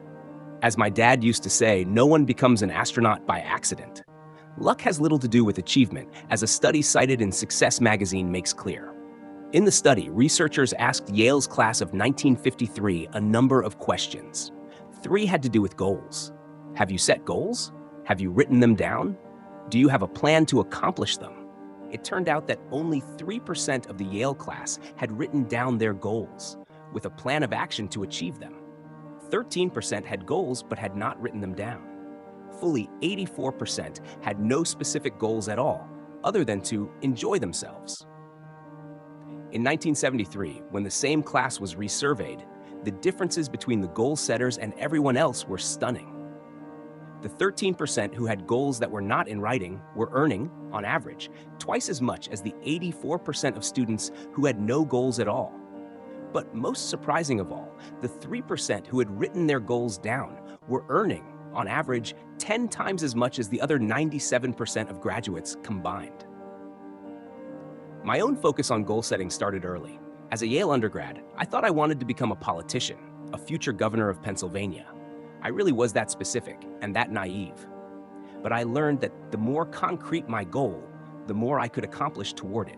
[SPEAKER 1] As my dad used to say, no one becomes an astronaut by accident. Luck has little to do with achievement, as a study cited in Success magazine makes clear. In the study, researchers asked Yale's class of 1953 a number of questions. 3 had to do with goals. Have you set goals? Have you written them down? Do you have a plan to accomplish them? It turned out that only 3% of the Yale class had written down their goals, with a plan of action to achieve them. 13% had goals but had not written them down. Fully 84% had no specific goals at all, other than to enjoy themselves. In 1973, when the same class was resurveyed, the differences between the goal setters and everyone else were stunning. The 13% who had goals that were not in writing were earning, on average, twice as much as the 84% of students who had no goals at all. But most surprising of all, the 3% who had written their goals down were earning, on average, 10 times as much as the other 97% of graduates combined. My own focus on goal setting started early. As a Yale undergrad, I thought I wanted to become a politician, a future governor of Pennsylvania. I really was that specific and that naive. But I learned that the more concrete my goal, the more I could accomplish toward it.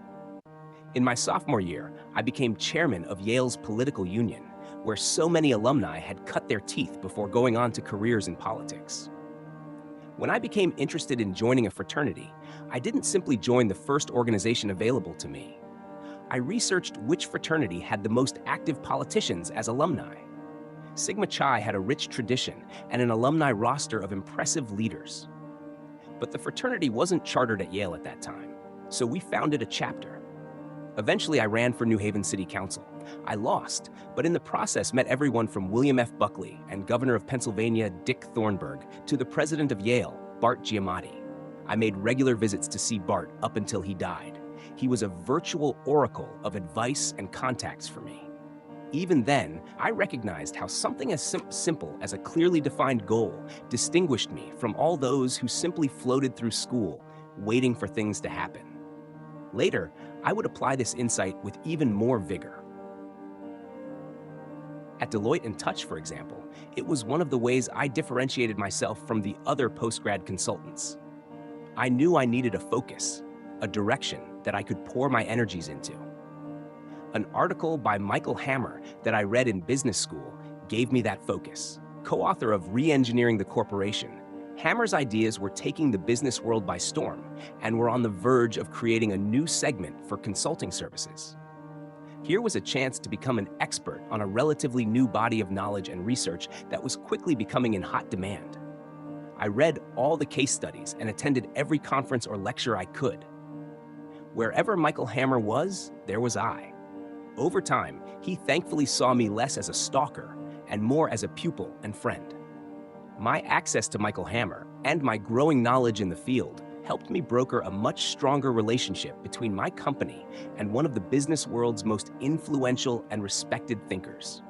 [SPEAKER 1] In my sophomore year, I became chairman of Yale's political union, where so many alumni had cut their teeth before going on to careers in politics. When I became interested in joining a fraternity, I didn't simply join the first organization available to me. I researched which fraternity had the most active politicians as alumni. Sigma Chi had a rich tradition and an alumni roster of impressive leaders. But the fraternity wasn't chartered at Yale at that time, so we founded a chapter. Eventually, I ran for New Haven City Council. I lost, but in the process met everyone from William F. Buckley and Governor of Pennsylvania Dick Thornburgh to the president of Yale, Bart Giamatti. I made regular visits to see Bart up until he died. He was a virtual oracle of advice and contacts for me. Even then, I recognized how something as simple as a clearly defined goal distinguished me from all those who simply floated through school, waiting for things to happen. Later, I would apply this insight with even more vigor. At Deloitte & Touch, for example, it was one of the ways I differentiated myself from the other postgrad consultants. I knew I needed a focus, a direction that I could pour my energies into. An article by Michael Hammer that I read in business school gave me that focus. Co-author of Re-Engineering the Corporation, Hammer's ideas were taking the business world by storm and were on the verge of creating a new segment for consulting services. Here was a chance to become an expert on a relatively new body of knowledge and research that was quickly becoming in hot demand. I read all the case studies and attended every conference or lecture I could. Wherever Michael Hammer was, there was I. Over time, he thankfully saw me less as a stalker and more as a pupil and friend. My access to Michael Hammer and my growing knowledge in the field helped me broker a much stronger relationship between my company and one of the business world's most influential and respected thinkers.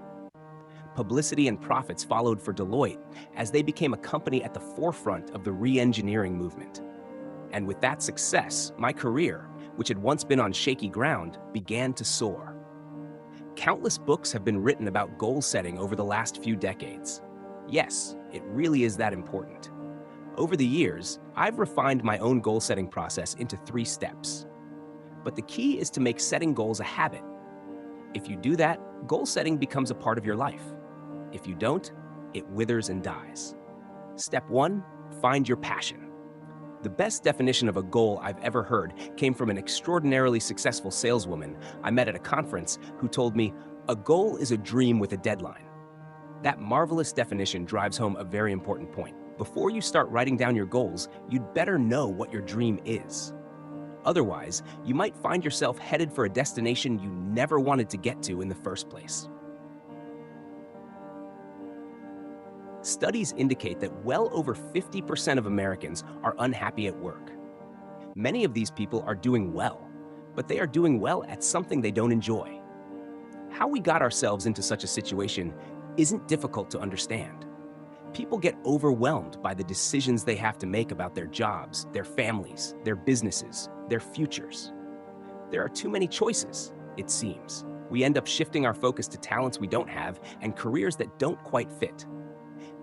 [SPEAKER 1] Publicity and profits followed for Deloitte as they became a company at the forefront of the re-engineering movement. And with that success, my career, which had once been on shaky ground, began to soar. Countless books have been written about goal setting over the last few decades. Yes, it really is that important. Over the years, I've refined my own goal-setting process into 3 steps. But the key is to make setting goals a habit. If you do that, goal setting becomes a part of your life. If you don't, it withers and dies. Step 1, find your passion. The best definition of a goal I've ever heard came from an extraordinarily successful saleswoman I met at a conference who told me, "A goal is a dream with a deadline." That marvelous definition drives home a very important point. Before you start writing down your goals, you'd better know what your dream is. Otherwise, you might find yourself headed for a destination you never wanted to get to in the first place. Studies indicate that well over 50% of Americans are unhappy at work. Many of these people are doing well, but they are doing well at something they don't enjoy. How we got ourselves into such a situation isn't difficult to understand. People get overwhelmed by the decisions they have to make about their jobs, their families, their businesses, their futures. There are too many choices, it seems. We end up shifting our focus to talents we don't have and careers that don't quite fit.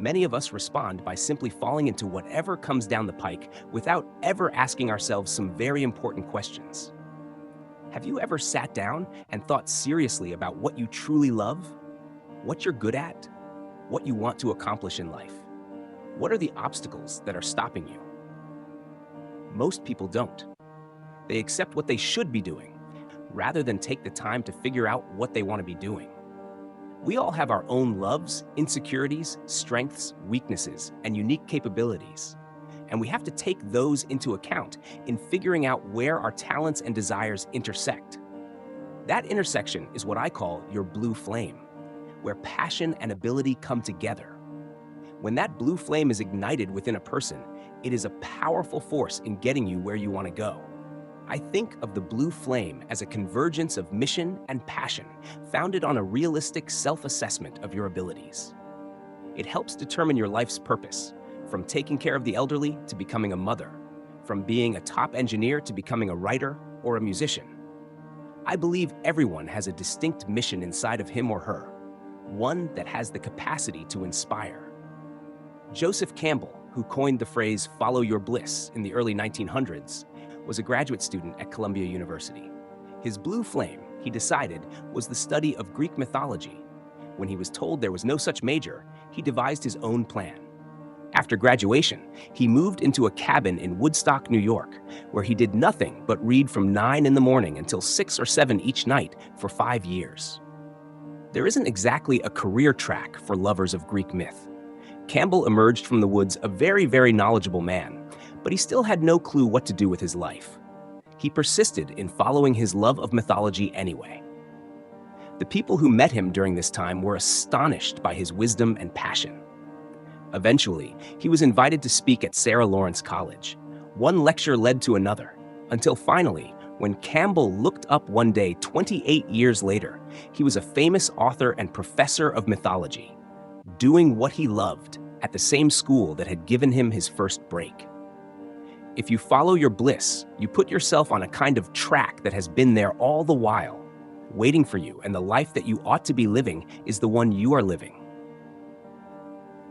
[SPEAKER 1] Many of us respond by simply falling into whatever comes down the pike without ever asking ourselves some very important questions. Have you ever sat down and thought seriously about what you truly love? What you're good at? What you want to accomplish in life? What are the obstacles that are stopping you? Most people don't. They accept what they should be doing, rather than take the time to figure out what they want to be doing. We all have our own loves, insecurities, strengths, weaknesses, and unique capabilities. And we have to take those into account in figuring out where our talents and desires intersect. That intersection is what I call your blue flame, where passion and ability come together. When that blue flame is ignited within a person, it is a powerful force in getting you where you want to go. I think of the blue flame as a convergence of mission and passion, founded on a realistic self-assessment of your abilities. It helps determine your life's purpose, from taking care of the elderly to becoming a mother, from being a top engineer to becoming a writer or a musician. I believe everyone has a distinct mission inside of him or her, one that has the capacity to inspire. Joseph Campbell, who coined the phrase "follow your bliss" in the early 1900s, was a graduate student at Columbia University. His blue flame, he decided, was the study of Greek mythology. When he was told there was no such major, he devised his own plan. After graduation, he moved into a cabin in Woodstock, New York, where he did nothing but read from 9 in the morning until 6 or 7 each night for 5 years. There isn't exactly a career track for lovers of Greek myth. Campbell emerged from the woods a very, very knowledgeable man, but he still had no clue what to do with his life. He persisted in following his love of mythology anyway. The people who met him during this time were astonished by his wisdom and passion. Eventually, he was invited to speak at Sarah Lawrence College. One lecture led to another, until finally, when Campbell looked up one day 28 years later, he was a famous author and professor of mythology, doing what he loved at the same school that had given him his first break. If you follow your bliss, you put yourself on a kind of track that has been there all the while, waiting for you, and the life that you ought to be living is the one you are living.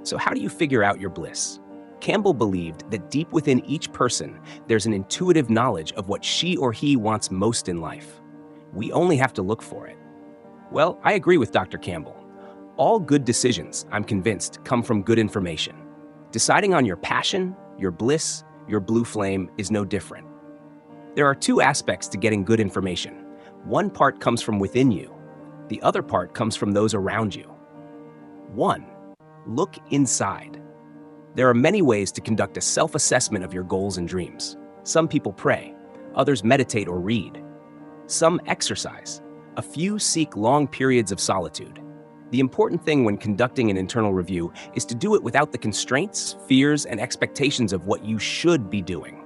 [SPEAKER 1] So how do you figure out your bliss? Campbell believed that deep within each person, there's an intuitive knowledge of what she or he wants most in life. We only have to look for it. Well, I agree with Dr. Campbell. All good decisions, I'm convinced, come from good information. Deciding on your passion, your bliss, your blue flame is no different. There are 2 aspects to getting good information. One part comes from within you. The other part comes from those around you. 1. Look inside. There are many ways to conduct a self-assessment of your goals and dreams. Some people pray, others meditate or read. Some exercise. A few seek long periods of solitude. The important thing when conducting an internal review is to do it without the constraints, fears, and expectations of what you should be doing.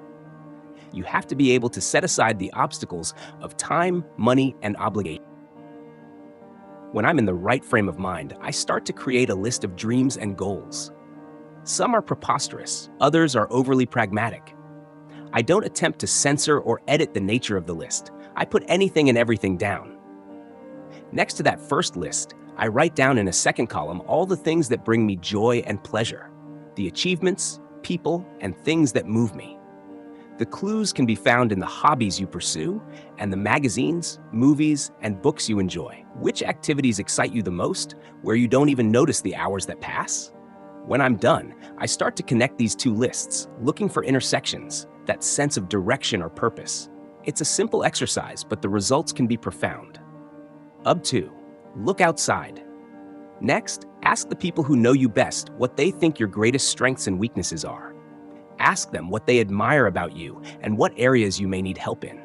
[SPEAKER 1] You have to be able to set aside the obstacles of time, money, and obligation. When I'm in the right frame of mind, I start to create a list of dreams and goals. Some are preposterous, others are overly pragmatic. I don't attempt to censor or edit the nature of the list. I put anything and everything down. Next to that first list, I write down in a second column all the things that bring me joy and pleasure, the achievements, people, and things that move me. The clues can be found in the hobbies you pursue and the magazines, movies, and books you enjoy. Which activities excite you the most, where you don't even notice the hours that pass? When I'm done, I start to connect these two lists, looking for intersections, that sense of direction or purpose. It's a simple exercise, but the results can be profound. 2. Look outside. Next, ask the people who know you best what they think your greatest strengths and weaknesses are. Ask them what they admire about you and what areas you may need help in.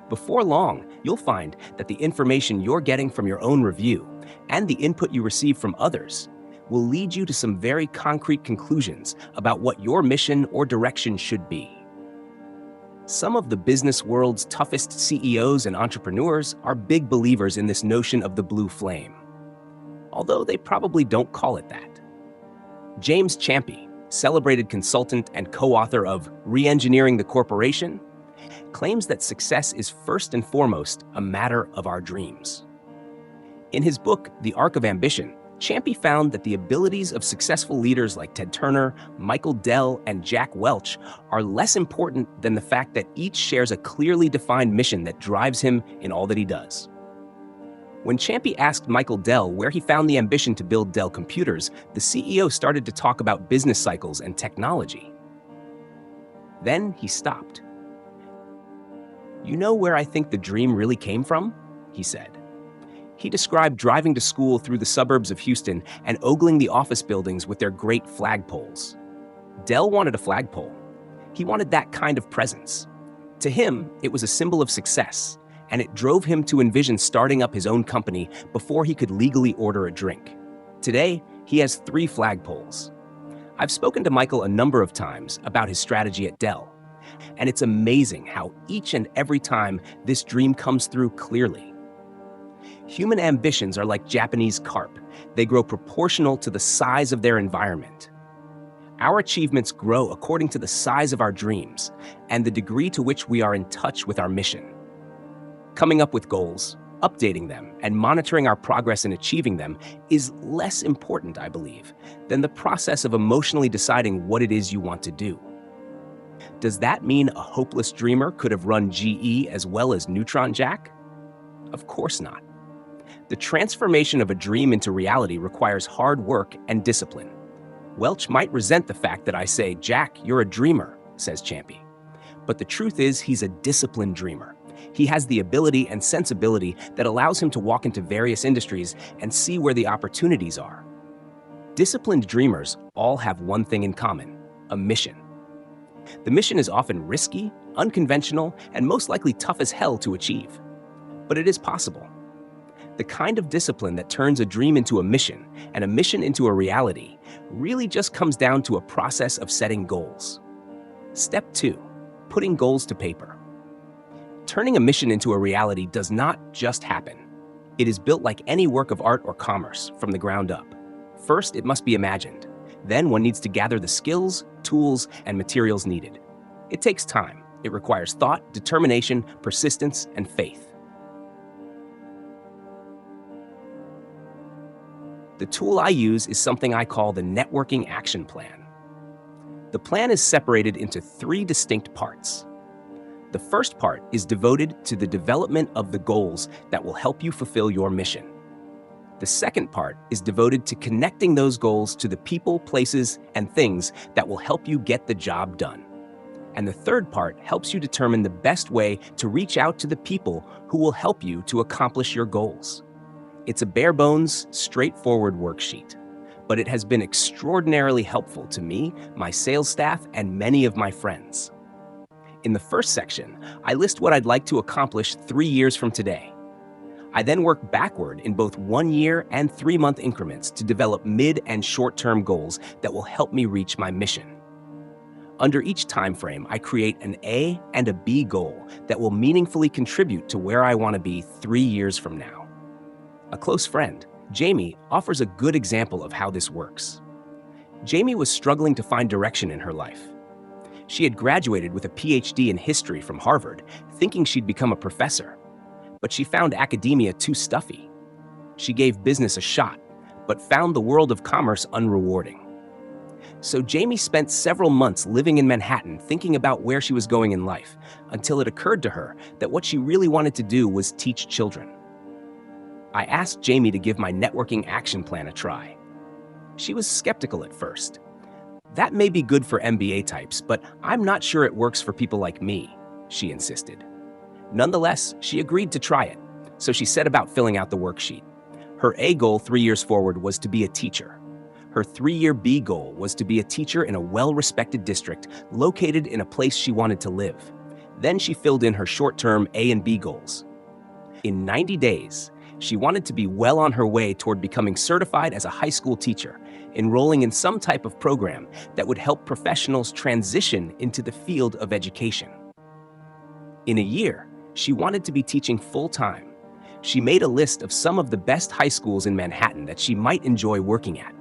[SPEAKER 1] Before long, you'll find that the information you're getting from your own review and the input you receive from others will lead you to some very concrete conclusions about what your mission or direction should be. Some of the business world's toughest CEOs and entrepreneurs are big believers in this notion of the blue flame, although they probably don't call it that. James Champy, celebrated consultant and co-author of Re-Engineering the Corporation, claims that success is first and foremost a matter of our dreams. In his book, The Arc of Ambition, Champy found that the abilities of successful leaders like Ted Turner, Michael Dell, and Jack Welch are less important than the fact that each shares a clearly defined mission that drives him in all that he does. When Champy asked Michael Dell where he found the ambition to build Dell computers, the CEO started to talk about business cycles and technology. Then he stopped. "You know where I think the dream really came from?" he said. He described driving to school through the suburbs of Houston and ogling the office buildings with their great flagpoles. Dell wanted a flagpole. He wanted that kind of presence. To him, it was a symbol of success, and it drove him to envision starting up his own company before he could legally order a drink. Today, he has 3 flagpoles. I've spoken to Michael a number of times about his strategy at Dell, and it's amazing how each and every time this dream comes through clearly. Human ambitions are like Japanese carp. They grow proportional to the size of their environment. Our achievements grow according to the size of our dreams and the degree to which we are in touch with our mission. Coming up with goals, updating them, and monitoring our progress in achieving them is less important, I believe, than the process of emotionally deciding what it is you want to do. Does that mean a hopeless dreamer could have run GE as well as Neutron Jack? Of course not. The transformation of a dream into reality requires hard work and discipline. Welch might resent the fact that I say, "Jack, you're a dreamer," says Champy. But the truth is, he's a disciplined dreamer. He has the ability and sensibility that allows him to walk into various industries and see where the opportunities are. Disciplined dreamers all have one thing in common: a mission. The mission is often risky, unconventional, and most likely tough as hell to achieve. But it is possible. The kind of discipline that turns a dream into a mission and a mission into a reality really just comes down to a process of setting goals. Step 2, putting goals to paper. Turning a mission into a reality does not just happen. It is built like any work of art or commerce from the ground up. First, it must be imagined. Then one needs to gather the skills, tools, and materials needed. It takes time. It requires thought, determination, persistence, and faith. The tool I use is something I call the Networking Action Plan. The plan is separated into 3 distinct parts. The first part is devoted to the development of the goals that will help you fulfill your mission. The second part is devoted to connecting those goals to the people, places, and things that will help you get the job done. And the third part helps you determine the best way to reach out to the people who will help you to accomplish your goals. It's a bare-bones, straightforward worksheet, but it has been extraordinarily helpful to me, my sales staff, and many of my friends. In the first section, I list what I'd like to accomplish 3 years from today. I then work backward in both 1-year and 3-month increments to develop mid- and short-term goals that will help me reach my mission. Under each time frame, I create an A and a B goal that will meaningfully contribute to where I want to be 3 years from now. A close friend, Jamie, offers a good example of how this works. Jamie was struggling to find direction in her life. She had graduated with a PhD in history from Harvard, thinking she'd become a professor. But she found academia too stuffy. She gave business a shot, but found the world of commerce unrewarding. So Jamie spent several months living in Manhattan thinking about where she was going in life, until it occurred to her that what she really wanted to do was teach children. I asked Jamie to give my networking action plan a try. She was skeptical at first. That may be good for MBA types, but I'm not sure it works for people like me, she insisted. Nonetheless, she agreed to try it, so she set about filling out the worksheet. Her A goal 3 years forward was to be a teacher. Her 3-year B goal was to be a teacher in a well-respected district located in a place she wanted to live. Then she filled in her short-term A and B goals. In 90 days, she wanted to be well on her way toward becoming certified as a high school teacher, enrolling in some type of program that would help professionals transition into the field of education. In a year, she wanted to be teaching full-time. She made a list of some of the best high schools in Manhattan that she might enjoy working at.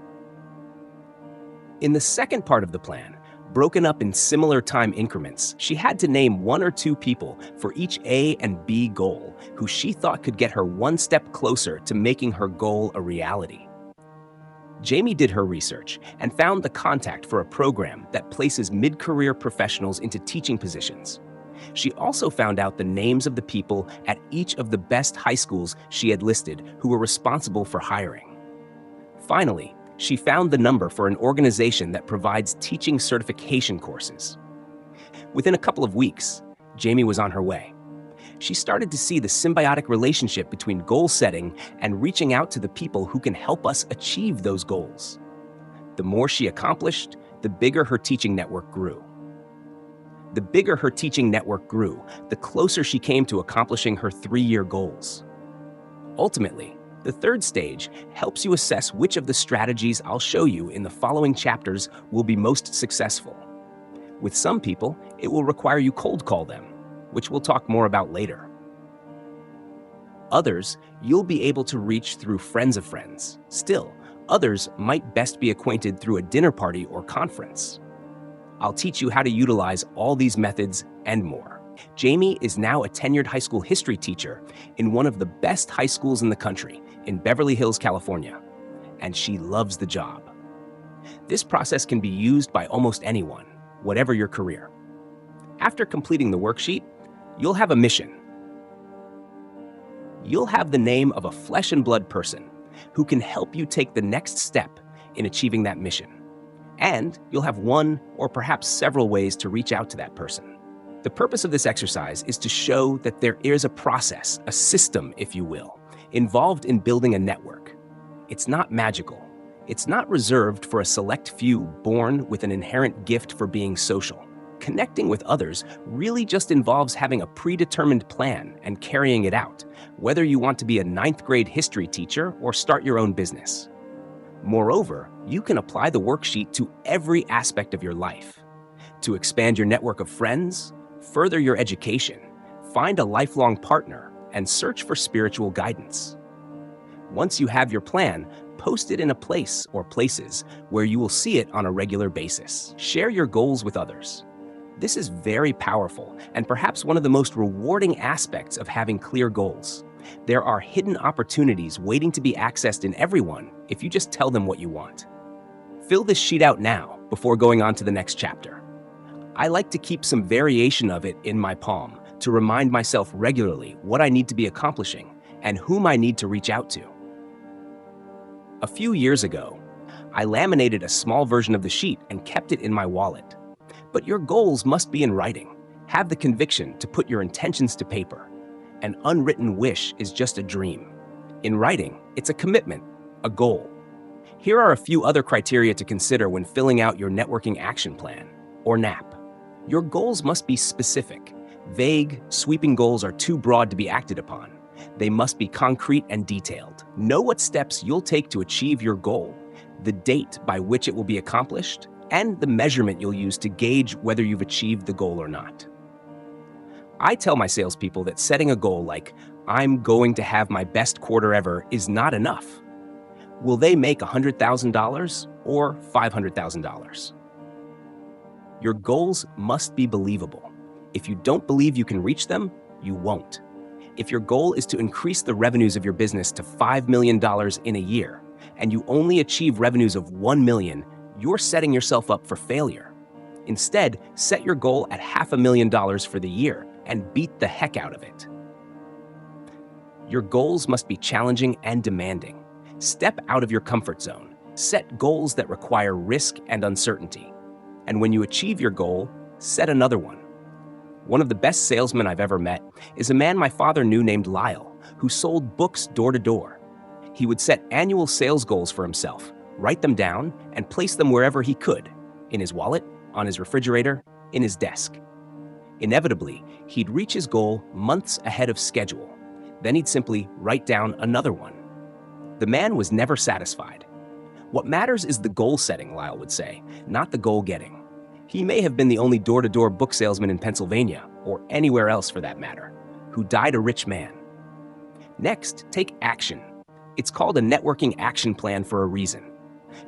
[SPEAKER 1] In the second part of the plan, broken up in similar time increments, she had to name 1 or 2 people for each A and B goal who she thought could get her one step closer to making her goal a reality. Jamie did her research and found the contact for a program that places mid-career professionals into teaching positions. She also found out the names of the people at each of the best high schools she had listed who were responsible for hiring. Finally, she found the number for an organization that provides teaching certification courses. Within a couple of weeks, Jamie was on her way. She started to see the symbiotic relationship between goal setting and reaching out to the people who can help us achieve those goals. The more she accomplished, the bigger her teaching network grew. The bigger her teaching network grew, the closer she came to accomplishing her 3-year goals. Ultimately, the third stage helps you assess which of the strategies I'll show you in the following chapters will be most successful. With some people, it will require you cold call them, which we'll talk more about later. Others, you'll be able to reach through friends of friends. Still, others might best be acquainted through a dinner party or conference. I'll teach you how to utilize all these methods and more. Jamie is now a tenured high school history teacher in one of the best high schools in the country, in Beverly Hills, California, and she loves the job. This process can be used by almost anyone, whatever your career. After completing the worksheet, you'll have a mission. You'll have the name of a flesh and blood person who can help you take the next step in achieving that mission. And you'll have one or perhaps several ways to reach out to that person. The purpose of this exercise is to show that there is a process, a system, if you will, involved in building a network. It's not magical. It's not reserved for a select few born with an inherent gift for being social. Connecting with others really just involves having a predetermined plan and carrying it out, whether you want to be a 9th grade history teacher or start your own business. Moreover, you can apply the worksheet to every aspect of your life. To expand your network of friends, further your education, find a lifelong partner, and search for spiritual guidance. Once you have your plan, post it in a place or places where you will see it on a regular basis. Share your goals with others. This is very powerful and perhaps one of the most rewarding aspects of having clear goals. There are hidden opportunities waiting to be accessed in everyone if you just tell them what you want. Fill this sheet out now before going on to the next chapter. I like to keep some variation of it in my palm to remind myself regularly what I need to be accomplishing and whom I need to reach out to. A few years ago, I laminated a small version of the sheet and kept it in my wallet. But your goals must be in writing. Have the conviction to put your intentions to paper. An unwritten wish is just a dream. In writing, it's a commitment, a goal. Here are a few other criteria to consider when filling out your networking action plan, or NAP. Your goals must be specific. Vague, sweeping goals are too broad to be acted upon. They must be concrete and detailed. Know what steps you'll take to achieve your goal, the date by which it will be accomplished, and the measurement you'll use to gauge whether you've achieved the goal or not. I tell my salespeople that setting a goal like, I'm going to have my best quarter ever, is not enough. Will they make $100,000 or $500,000? Your goals must be believable. If you don't believe you can reach them, you won't. If your goal is to increase the revenues of your business to $5 million in a year, and you only achieve revenues of $1 million, you're setting yourself up for failure. Instead, set your goal at $500,000 for the year and beat the heck out of it. Your goals must be challenging and demanding. Step out of your comfort zone. Set goals that require risk and uncertainty. And when you achieve your goal, set another one. One of the best salesmen I've ever met is a man my father knew named Lyle, who sold books door to door. He would set annual sales goals for himself, write them down, and place them wherever he could, in his wallet, on his refrigerator, in his desk. Inevitably, he'd reach his goal months ahead of schedule. Then he'd simply write down another one. The man was never satisfied. What matters is the goal setting, Lyle would say, not the goal getting. He may have been the only door-to-door book salesman in Pennsylvania, or anywhere else for that matter, who died a rich man. Next, take action. It's called a networking action plan for a reason.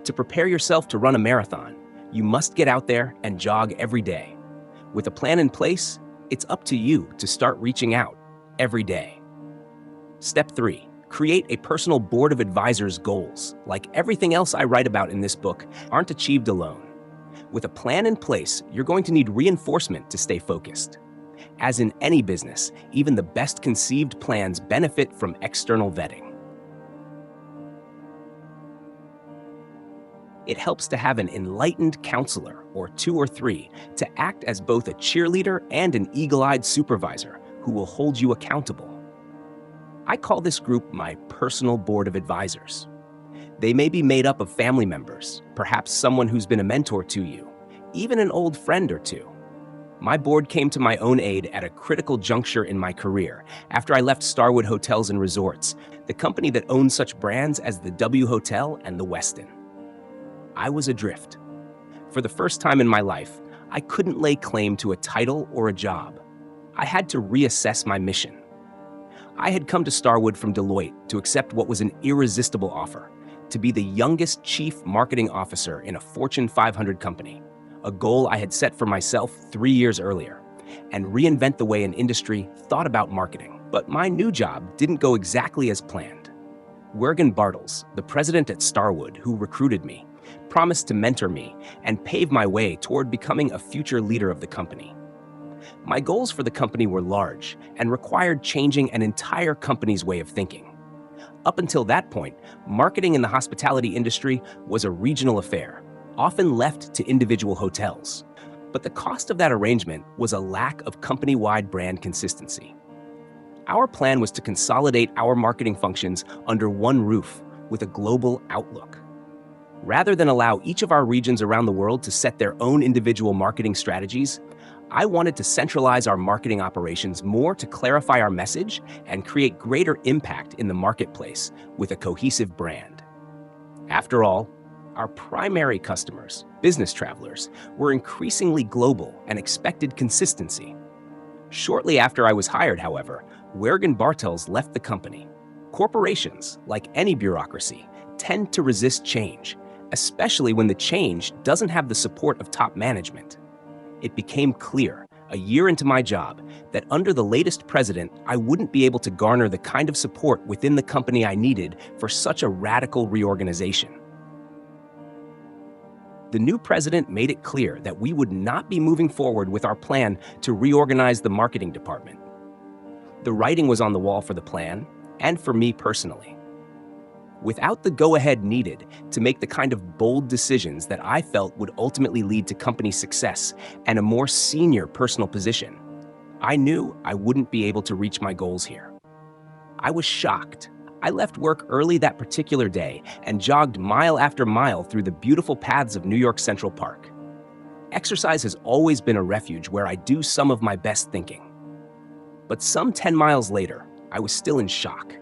[SPEAKER 1] To prepare yourself to run a marathon, you must get out there and jog every day. With a plan in place, it's up to you to start reaching out every day. Step 3. Create a personal board of advisors goals. Like everything else I write about in this book, aren't achieved alone. With a plan in place, you're going to need reinforcement to stay focused. As in any business, even the best conceived plans benefit from external vetting. It helps to have an enlightened counselor, or 2 or 3, to act as both a cheerleader and an eagle-eyed supervisor who will hold you accountable. I call this group my personal board of advisors. They may be made up of family members, perhaps someone who's been a mentor to you, even an old friend or two. My board came to my own aid at a critical juncture in my career after I left Starwood Hotels and Resorts, the company that owns such brands as the W Hotel and the Westin. I was adrift. For the first time in my life, I couldn't lay claim to a title or a job. I had to reassess my mission. I had come to Starwood from Deloitte to accept what was an irresistible offer, to be the youngest chief marketing officer in a Fortune 500 company, a goal I had set for myself 3 years earlier, and reinvent the way an industry thought about marketing. But my new job didn't go exactly as planned. Wergen Bartels, the president at Starwood who recruited me, promised to mentor me and pave my way toward becoming a future leader of the company. My goals for the company were large and required changing an entire company's way of thinking. Up until that point, marketing in the hospitality industry was a regional affair, often left to individual hotels. But the cost of that arrangement was a lack of company-wide brand consistency. Our plan was to consolidate our marketing functions under one roof with a global outlook. Rather than allow each of our regions around the world to set their own individual marketing strategies, I wanted to centralize our marketing operations more to clarify our message and create greater impact in the marketplace with a cohesive brand. After all, our primary customers, business travelers, were increasingly global and expected consistency. Shortly after I was hired, however, Wergen Bartels left the company. Corporations, like any bureaucracy, tend to resist change, especially when the change doesn't have the support of top management. It became clear, a year into my job, that under the latest president, I wouldn't be able to garner the kind of support within the company I needed for such a radical reorganization. The new president made it clear that we would not be moving forward with our plan to reorganize the marketing department. The writing was on the wall for the plan, and for me personally. Without the go-ahead needed to make the kind of bold decisions that I felt would ultimately lead to company success and a more senior personal position, I knew I wouldn't be able to reach my goals here. I was shocked. I left work early that particular day and jogged mile after mile through the beautiful paths of New York Central Park. Exercise has always been a refuge where I do some of my best thinking. But some 10 miles later, I was still in shock.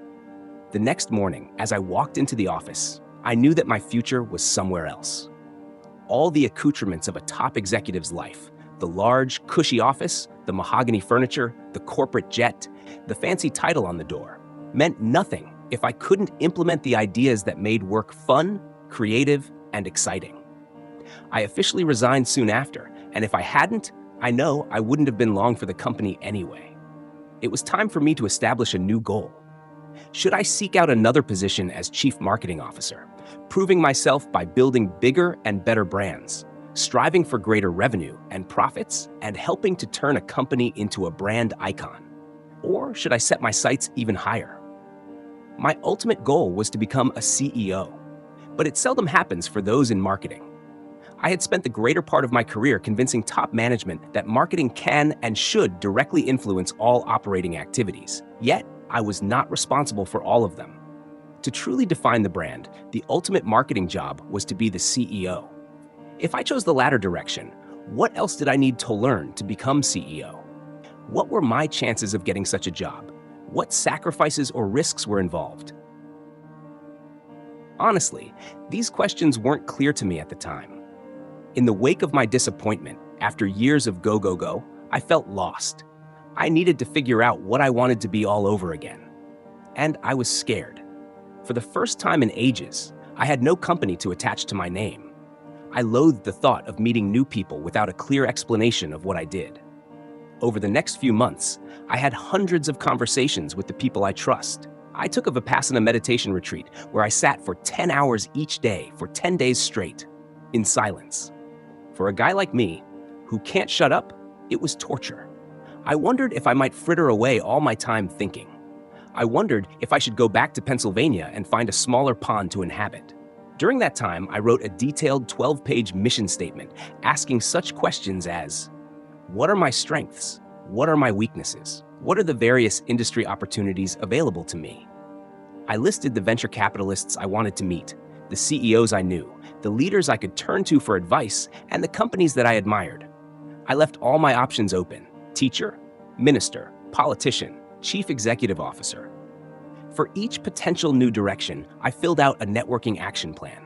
[SPEAKER 1] The next morning, as I walked into the office, I knew that my future was somewhere else. all the accoutrements of a top executive's life. The large, cushy office, the mahogany furniture, the corporate jet, the fancy title on the door meant nothing if I couldn't implement the ideas that made work fun, creative, and exciting. I officially resigned soon after, and if I hadn't, I know I wouldn't have been long for the company anyway. It was time for me to establish a new goal. Should I seek out another position as Chief Marketing Officer, proving myself by building bigger and better brands, striving for greater revenue and profits, and helping to turn a company into a brand icon? Or should I set my sights even higher? My ultimate goal was to become a CEO, but it seldom happens for those in marketing. I had spent the greater part of my career convincing top management that marketing can and should directly influence all operating activities, yet I was not responsible for all of them. To truly define the brand, the ultimate marketing job was to be the CEO. If I chose the latter direction, what else did I need to learn to become CEO? What were my chances of getting such a job? What sacrifices or risks were involved? Honestly, these questions weren't clear to me at the time. In the wake of my disappointment, after years of go, go, go, I felt lost. I needed to figure out what I wanted to be all over again. And I was scared. For the first time in ages, I had no company to attach to my name. I loathed the thought of meeting new people without a clear explanation of what I did. Over the next few months, I had hundreds of conversations with the people I trust. I took a Vipassana meditation retreat where I sat for 10 hours each day for 10 days straight, in silence. For a guy like me, who can't shut up, it was torture. I wondered if I might fritter away all my time thinking. I wondered if I should go back to Pennsylvania and find a smaller pond to inhabit. During that time, I wrote a detailed 12-page mission statement asking such questions as, what are my strengths? What are my weaknesses? What are the various industry opportunities available to me? I listed the venture capitalists I wanted to meet, the CEOs I knew, the leaders I could turn to for advice, and the companies that I admired. I left all my options open: teacher, minister, politician, chief executive officer. For each potential new direction, I filled out a networking action plan.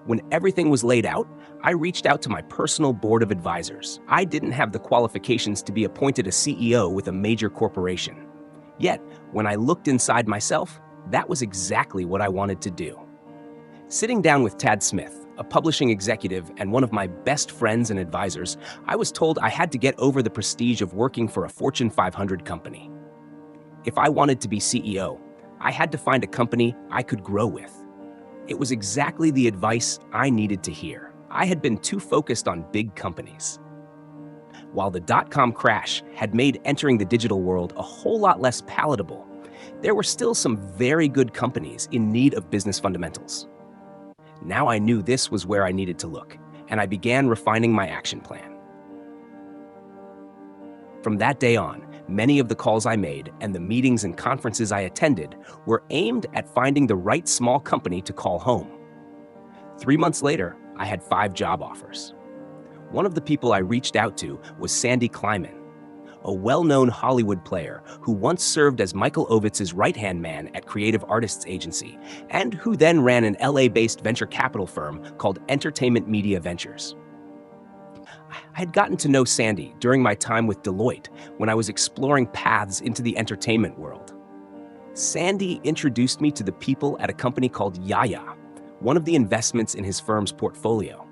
[SPEAKER 1] When everything was laid out, I reached out to my personal board of advisors. I didn't have the qualifications to be appointed a CEO with a major corporation. Yet, when I looked inside myself, that was exactly what I wanted to do. Sitting down with Tad Smith, a publishing executive and one of my best friends and advisors, I was told I had to get over the prestige of working for a Fortune 500 company. If I wanted to be CEO, I had to find a company I could grow with. It was exactly the advice I needed to hear. I had been too focused on big companies. While the dot-com crash had made entering the digital world a whole lot less palatable, there were still some very good companies in need of business fundamentals. Now I knew this was where I needed to look, and I began refining my action plan. From that day on, many of the calls I made and the meetings and conferences I attended were aimed at finding the right small company to call home. 3 months later, I had 5 job offers. One of the people I reached out to was Sandy Kleiman, a well-known Hollywood player who once served as Michael Ovitz's right-hand man at Creative Artists Agency, and who then ran an LA-based venture capital firm called Entertainment Media Ventures. I had gotten to know Sandy during my time with Deloitte when I was exploring paths into the entertainment world. Sandy introduced me to the people at a company called Yaya, one of the investments in his firm's portfolio.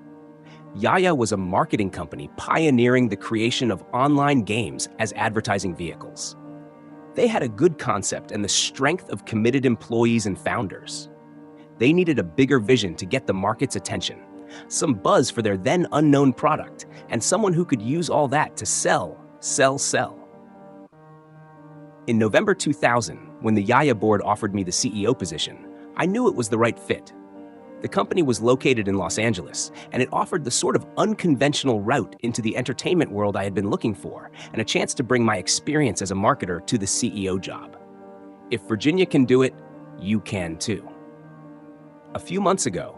[SPEAKER 1] Yaya was a marketing company pioneering the creation of online games as advertising vehicles. They had a good concept and the strength of committed employees and founders. They needed a bigger vision to get the market's attention, some buzz for their then unknown product, and someone who could use all that to sell. In November 2000, when the Yaya board offered me the CEO position, I knew it was the right fit. The company was located in Los Angeles, and it offered the sort of unconventional route into the entertainment world I had been looking for, and a chance to bring my experience as a marketer to the CEO job. If Virginia can do it, you can too. A few months ago,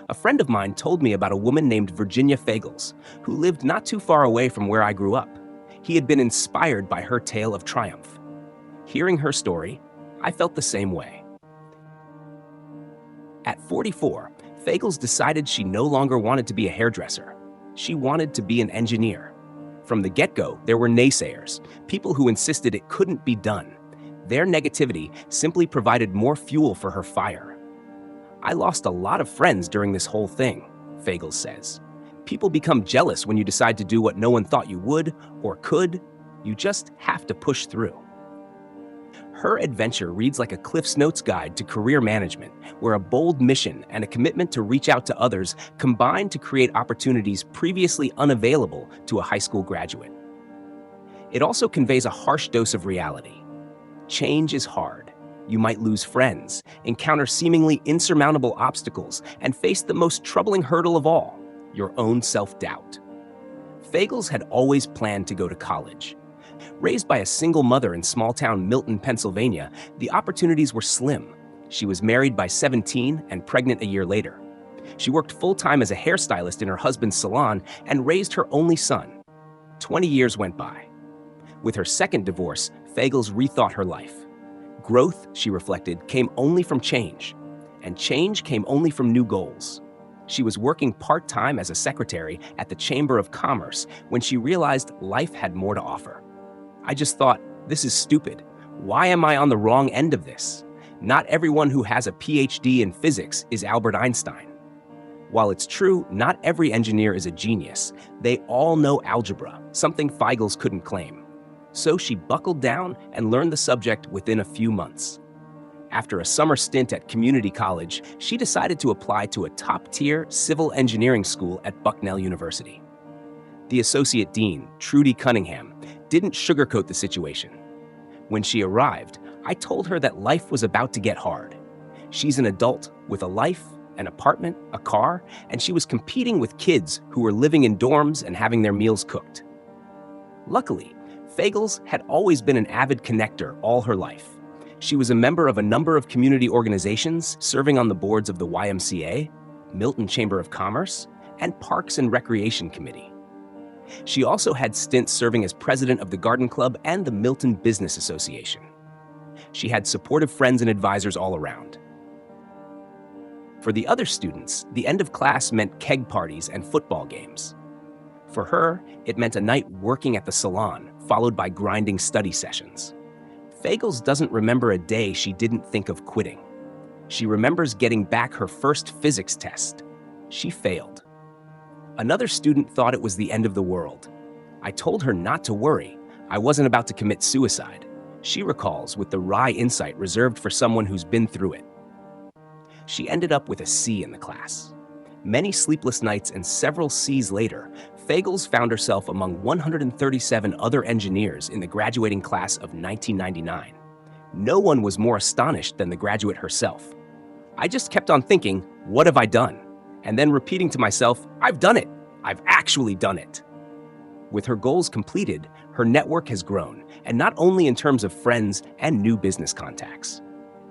[SPEAKER 1] a friend of mine told me about a woman named Virginia Fagles, who lived not too far away from where I grew up. He had been inspired by her tale of triumph. Hearing her story, I felt the same way. At 44, Fagles decided she no longer wanted to be a hairdresser. She wanted to be an engineer. From the get-go, there were naysayers, people who insisted it couldn't be done. Their negativity simply provided more fuel for her fire. "I lost a lot of friends during this whole thing," Fagles says. "People become jealous when you decide to do what no one thought you would or could. You just have to push through." Her adventure reads like a Cliff's Notes guide to career management, where a bold mission and a commitment to reach out to others combine to create opportunities previously unavailable to a high school graduate. It also conveys a harsh dose of reality. Change is hard. You might lose friends, encounter seemingly insurmountable obstacles, and face the most troubling hurdle of all, your own self-doubt. Fagles had always planned to go to college. Raised by a single mother in small-town Milton, Pennsylvania, the opportunities were slim. She was married by 17 and pregnant a year later. She worked full-time as a hairstylist in her husband's salon and raised her only son. 20 years went by. With her second divorce, Fagles rethought her life. Growth, she reflected, came only from change, and change came only from new goals. She was working part-time as a secretary at the Chamber of Commerce when she realized life had more to offer. "I just thought, this is stupid. Why am I on the wrong end of this? Not everyone who has a PhD in physics is Albert Einstein. While it's true, not every engineer is a genius. They all know algebra, something Fagles couldn't claim. So she buckled down and learned the subject within a few months. After a summer stint at community college, she decided to apply to a top-tier civil engineering school at Bucknell University. The associate dean, Trudy Cunningham, didn't sugarcoat the situation. When she arrived, I told her that life was about to get hard. She's an adult with a life, an apartment, a car, and she was competing with kids who were living in dorms and having their meals cooked. Luckily, Fagles had always been an avid connector all her life. She was a member of a number of community organizations, serving on the boards of the YMCA, Milton Chamber of Commerce, and Parks and Recreation Committee. She also had stints serving as president of the Garden Club and the Milton Business Association. She had supportive friends and advisors all around. For the other students, the end of class meant keg parties and football games. For her, it meant a night working at the salon, followed by grinding study sessions. Fagles doesn't remember a day she didn't think of quitting. She remembers getting back her first physics test. She failed. Another student thought it was the end of the world. I told her not to worry. I wasn't about to commit suicide. She recalls with the wry insight reserved for someone who's been through it. She ended up with a C in the class. Many sleepless nights and several C's later, Fagles found herself among 137 other engineers in the graduating class of 1999. No one was more astonished than the graduate herself. I just kept on thinking, what have I done? And then repeating to myself, I've done it. I've actually done it. With her goals completed, her network has grown, and not only in terms of friends and new business contacts.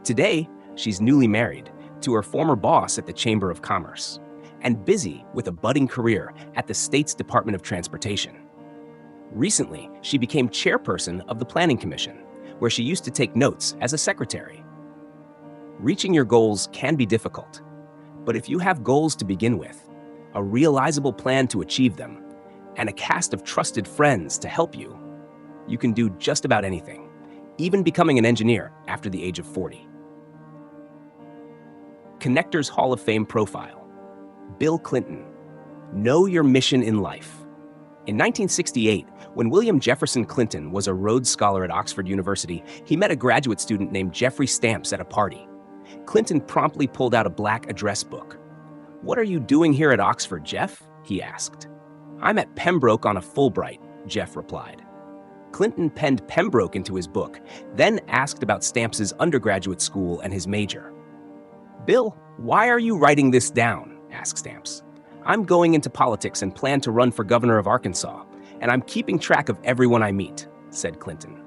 [SPEAKER 1] Today, she's newly married to her former boss at the Chamber of Commerce, and busy with a budding career at the state's Department of Transportation. Recently, she became chairperson of the Planning Commission, where she used to take notes as a secretary. Reaching your goals can be difficult, but if you have goals to begin with, a realizable plan to achieve them, and a cast of trusted friends to help you, you can do just about anything, even becoming an engineer after the age of 40. Connectors Hall of Fame profile. Bill Clinton. Know your mission in life. In 1968, when William Jefferson Clinton was a Rhodes Scholar at Oxford University, he met a graduate student named Jeffrey Stamps at a party. Clinton promptly pulled out a black address book. "What are you doing here at Oxford, Jeff?" he asked. "I'm at Pembroke on a Fulbright," Jeff replied. Clinton penned Pembroke into his book, then asked about Stamps's undergraduate school and his major. "Bill, why are you writing this down?" asked Stamps. "I'm going into politics and plan to run for governor of Arkansas, and I'm keeping track of everyone I meet," said Clinton.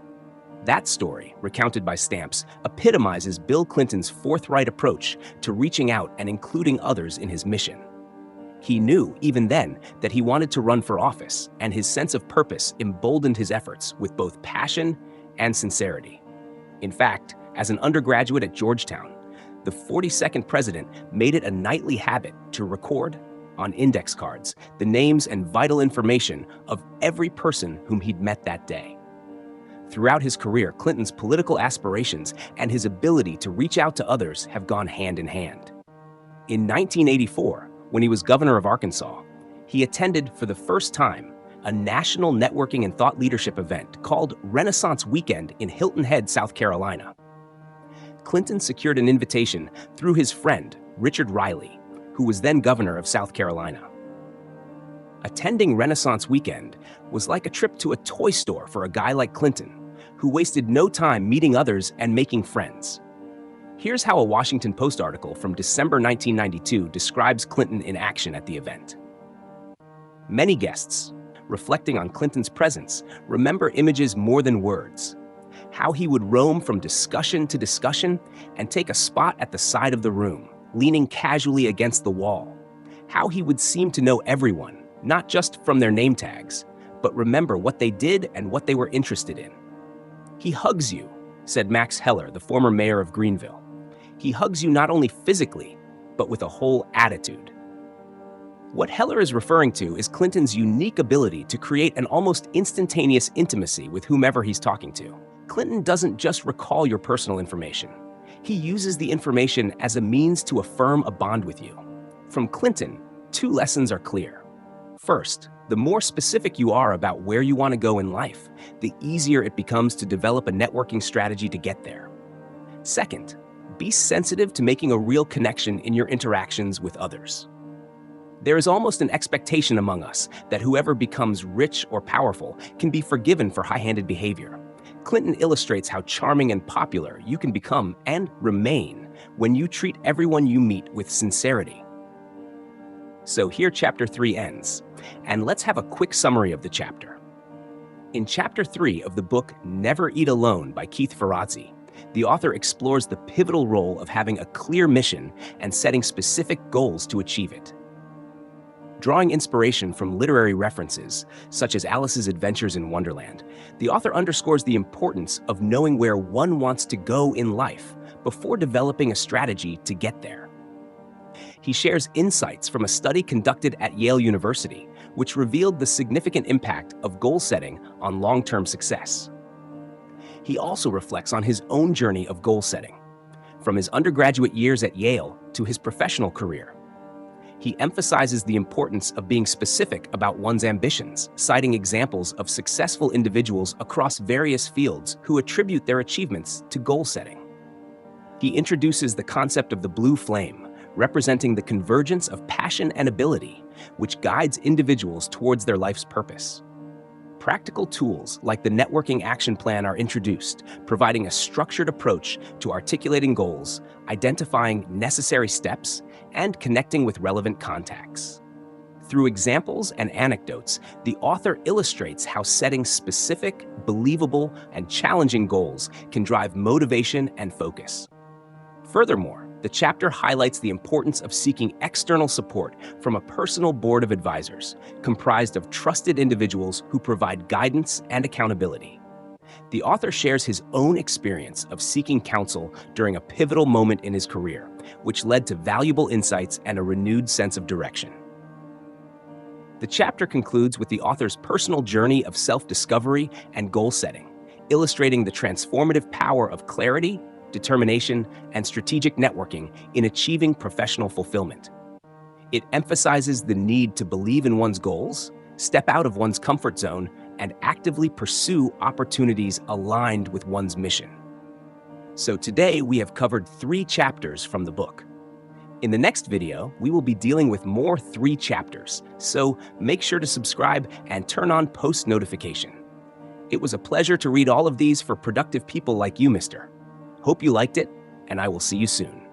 [SPEAKER 1] That story, recounted by Stamps, epitomizes Bill Clinton's forthright approach to reaching out and including others in his mission. He knew, even then, that he wanted to run for office, and his sense of purpose emboldened his efforts with both passion and sincerity. In fact, as an undergraduate at Georgetown, the 42nd president made it a nightly habit to record, on index cards, the names and vital information of every person whom he'd met that day. Throughout his career, Clinton's political aspirations and his ability to reach out to others have gone hand in hand. In 1984, when he was governor of Arkansas, he attended for the first time a national networking and thought leadership event called Renaissance Weekend in Hilton Head, South Carolina. Clinton secured an invitation through his friend, Richard Riley, who was then governor of South Carolina. Attending Renaissance Weekend was like a trip to a toy store for a guy like Clinton, who wasted no time meeting others and making friends. Here's how a Washington Post article from December 1992 describes Clinton in action at the event. Many guests, reflecting on Clinton's presence, remember images more than words. How he would roam from discussion to discussion and take a spot at the side of the room, leaning casually against the wall. How he would seem to know everyone, not just from their name tags, but remember what they did and what they were interested in. He hugs you, said Max Heller, the former mayor of Greenville. He hugs you not only physically, but with a whole attitude. What Heller is referring to is Clinton's unique ability to create an almost instantaneous intimacy with whomever he's talking to. Clinton doesn't just recall your personal information. He uses the information as a means to affirm a bond with you. From Clinton, two lessons are clear. First, the more specific you are about where you want to go in life, the easier it becomes to develop a networking strategy to get there. Second, be sensitive to making a real connection in your interactions with others. There is almost an expectation among us that whoever becomes rich or powerful can be forgiven for high-handed behavior. Clinton illustrates how charming and popular you can become and remain when you treat everyone you meet with sincerity. So here Chapter 3 ends, and let's have a quick summary of the chapter. In Chapter 3 of the book Never Eat Alone by Keith Ferrazzi, the author explores the pivotal role of having a clear mission and setting specific goals to achieve it. Drawing inspiration from literary references, such as Alice's Adventures in Wonderland, the author underscores the importance of knowing where one wants to go in life before developing a strategy to get there. He shares insights from a study conducted at Yale University, which revealed the significant impact of goal setting on long-term success. He also reflects on his own journey of goal setting, from his undergraduate years at Yale to his professional career. He emphasizes the importance of being specific about one's ambitions, citing examples of successful individuals across various fields who attribute their achievements to goal setting. He introduces the concept of the blue flame, representing the convergence of passion and ability, which guides individuals towards their life's purpose. Practical tools like the Networking Action Plan are introduced, providing a structured approach to articulating goals, identifying necessary steps, and connecting with relevant contacts. Through examples and anecdotes, the author illustrates how setting specific, believable, and challenging goals can drive motivation and focus. Furthermore, the chapter highlights the importance of seeking external support from a personal board of advisors, comprised of trusted individuals who provide guidance and accountability. The author shares his own experience of seeking counsel during a pivotal moment in his career, which led to valuable insights and a renewed sense of direction. The chapter concludes with the author's personal journey of self-discovery and goal setting, illustrating the transformative power of clarity, determination, and strategic networking in achieving professional fulfillment. It emphasizes the need to believe in one's goals, step out of one's comfort zone, and actively pursue opportunities aligned with one's mission. So today we have covered 3 chapters from the book. In the next video, we will be dealing with more 3 chapters, so make sure to subscribe and turn on post notification. It was a pleasure to read all of these for productive people like you, mister. Hope you liked it, and I will see you soon.